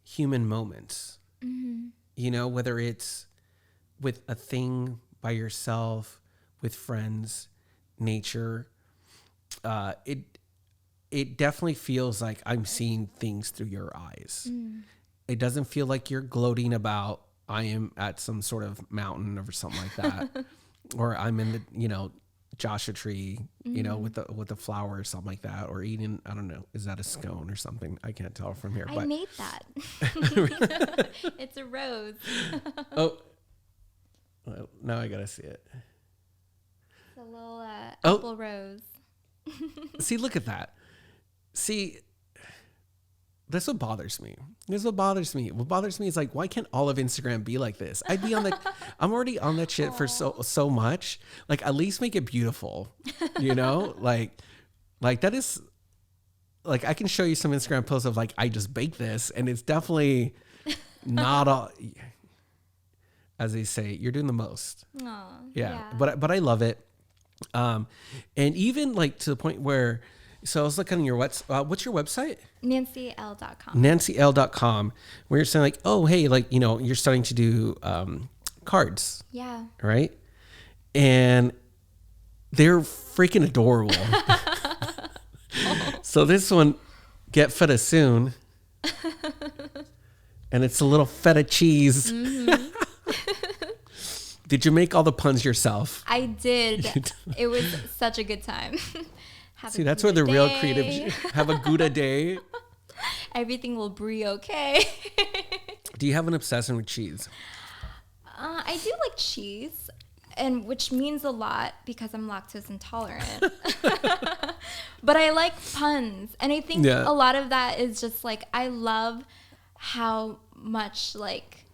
[SPEAKER 1] human moments, you know, whether it's with a thing by yourself, with friends, nature. It definitely feels like I'm seeing things through your eyes. It doesn't feel like you're gloating about, I am at some sort of mountain or something like that, or I'm in the, you know, Joshua tree, you know, with the flower or something like that, or eating, I don't know, is that a scone or something? I can't tell from here.
[SPEAKER 2] I made that. It's a rose.
[SPEAKER 1] Oh, Well, now I gotta see it.
[SPEAKER 2] It's a little apple rose.
[SPEAKER 1] See, look at that. See, that's what bothers me. What bothers me is like, why can't all of Instagram be like this? I'd be on that. I'm already on that shit for so much. Like, at least make it beautiful, you know? like that is like, I can show you some Instagram posts of like, I just baked this, and it's definitely not all, as they say, you're doing the most.
[SPEAKER 2] Aww,
[SPEAKER 1] yeah. But I love it. And even like to the point where, so I was looking on your what's your website?
[SPEAKER 2] msnancyelle.com.
[SPEAKER 1] msnancyelle.com, where you're saying like, oh, hey, like, you know, you're starting to do cards.
[SPEAKER 2] Yeah.
[SPEAKER 1] Right. And they're freaking adorable. So this one, get feta soon. And it's a little feta cheese. Mm-hmm. Did you make all the puns yourself?
[SPEAKER 2] I did. It was such a good time.
[SPEAKER 1] See, that's where the real creative, have a Gouda day.
[SPEAKER 2] Everything will be okay.
[SPEAKER 1] Do you have an obsession with cheese?
[SPEAKER 2] I do like cheese, and which means a lot because I'm lactose intolerant. But I like puns, and I think a lot of that is just like, I love how much like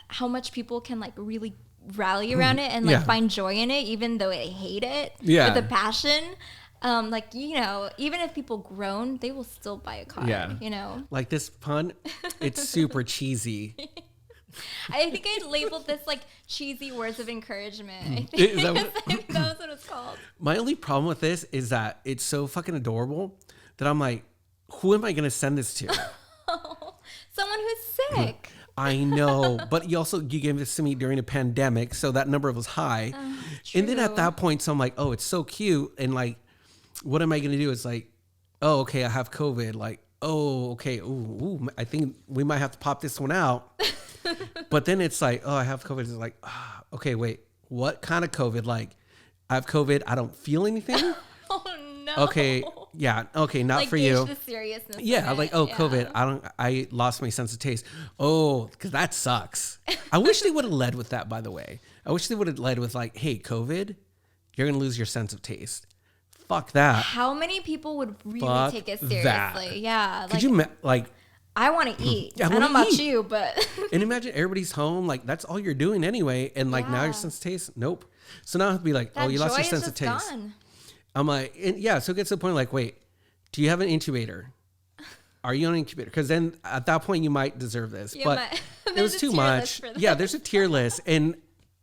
[SPEAKER 2] how much people can like really rally around it and like find joy in it, even though they hate it with a passion. Like, you know, even if people groan, they will still buy a card, you know?
[SPEAKER 1] Like this pun, it's super cheesy.
[SPEAKER 2] I think I labeled this like cheesy words of encouragement. I think that was what it's called.
[SPEAKER 1] My only problem with this is that it's so fucking adorable that I'm like, who am I going to send this to?
[SPEAKER 2] Someone who's sick.
[SPEAKER 1] I know, but you gave this to me during a pandemic, so that number was high. And then at that point, so I'm like, oh, it's so cute. And like, what am I going to do? It's like, oh, okay, I have COVID. Like, oh, okay. Ooh, I think we might have to pop this one out. But then it's like, oh, I have COVID. It's like, okay, wait, what kind of COVID? Like, I have COVID. I don't feel anything.
[SPEAKER 2] Oh no.
[SPEAKER 1] Okay. Yeah. Okay. Not
[SPEAKER 2] like,
[SPEAKER 1] for you.
[SPEAKER 2] The seriousness.
[SPEAKER 1] Yeah. Like, COVID. I lost my sense of taste. Oh, because that sucks. I wish they would have led with that, by the way. I wish they would have led with like, hey, COVID, you're going to lose your sense of taste. Fuck that.
[SPEAKER 2] How many people would really take it seriously? That. Yeah.
[SPEAKER 1] Could you like,
[SPEAKER 2] I want to eat. I don't know about you, but.
[SPEAKER 1] And imagine everybody's home. Like, that's all you're doing anyway. And like, now your sense of taste, nope. So now it'd be like, you lost your sense of taste. Gone. I'm like, so it gets to the point like, wait, do you have an incubator? Are you on an incubator? Because then at that point you might deserve this. But it was too much. Yeah, there's a tier list, and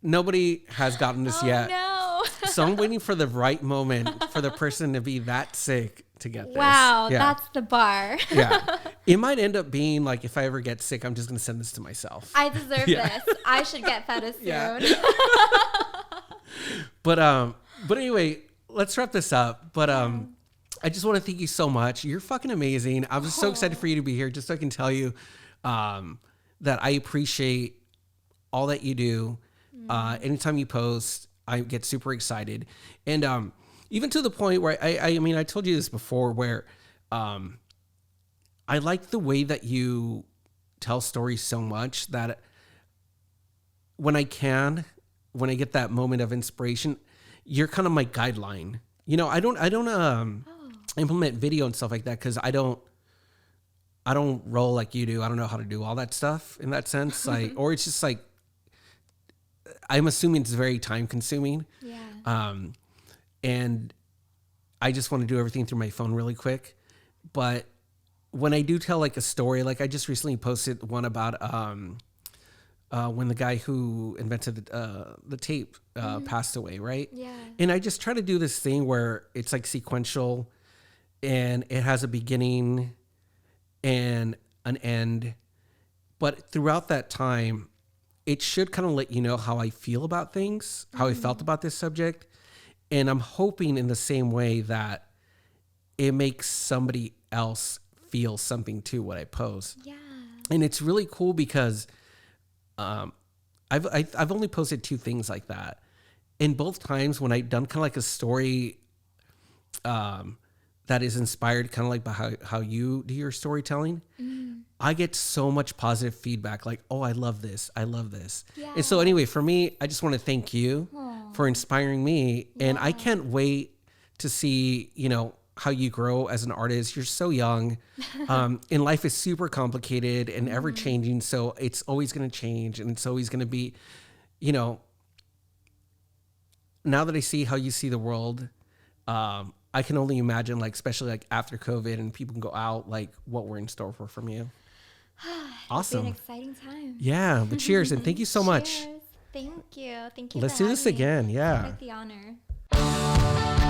[SPEAKER 1] nobody has gotten this yet.
[SPEAKER 2] No.
[SPEAKER 1] So I'm waiting for the right moment for the person to be that sick to get this.
[SPEAKER 2] Wow, that's the bar.
[SPEAKER 1] Yeah. It might end up being like, if I ever get sick, I'm just going to send this to myself.
[SPEAKER 2] I deserve this. I should get feta soon. Yeah.
[SPEAKER 1] But anyway, let's wrap this up. But I just want to thank you so much. You're fucking amazing. I'm just so excited for you to be here, just so I can tell you that I appreciate all that you do. Anytime you post, I get super excited. And even to the point where I mean, I told you this before, where I like the way that you tell stories so much that when I get that moment of inspiration, you're kind of my guideline. You know, I don't implement video and stuff like that because I don't roll like you do. I don't know how to do all that stuff in that sense. Like, or it's just like, I'm assuming it's very time consuming. Yeah. And I just want to do everything through my phone really quick. But when I do tell like a story, like I just recently posted one about when the guy who invented the tape passed away, right? Yeah. And I just try to do this thing where it's like sequential, and it has a beginning and an end. But throughout that time, it should kind of let you know how I feel about things, how I felt about this subject. And I'm hoping in the same way that it makes somebody else feel something too, what I post. Yeah. And it's really cool because I've only posted 2 things like that. And both times when I've done kind of like a story that is inspired kind of like by how you do your storytelling, I get so much positive feedback. Like, oh, I love this. I love this.
[SPEAKER 2] Yeah.
[SPEAKER 1] And so anyway, for me, I just want to thank you for inspiring me. And I can't wait to see, you know, how you grow as an artist. You're so young. And life is super complicated and ever changing. So it's always going to change. And it's always going to be, you know, now that I see how you see the world, I can only imagine, like, especially like after COVID and people can go out, like what we're in store for from you. Awesome.
[SPEAKER 2] It's been an exciting time.
[SPEAKER 1] Yeah, but cheers and thank you so much.
[SPEAKER 2] Cheers. Thank you. Thank you.
[SPEAKER 1] Let's
[SPEAKER 2] for
[SPEAKER 1] do this
[SPEAKER 2] having me.
[SPEAKER 1] again. Yeah.
[SPEAKER 2] It's quite the honor.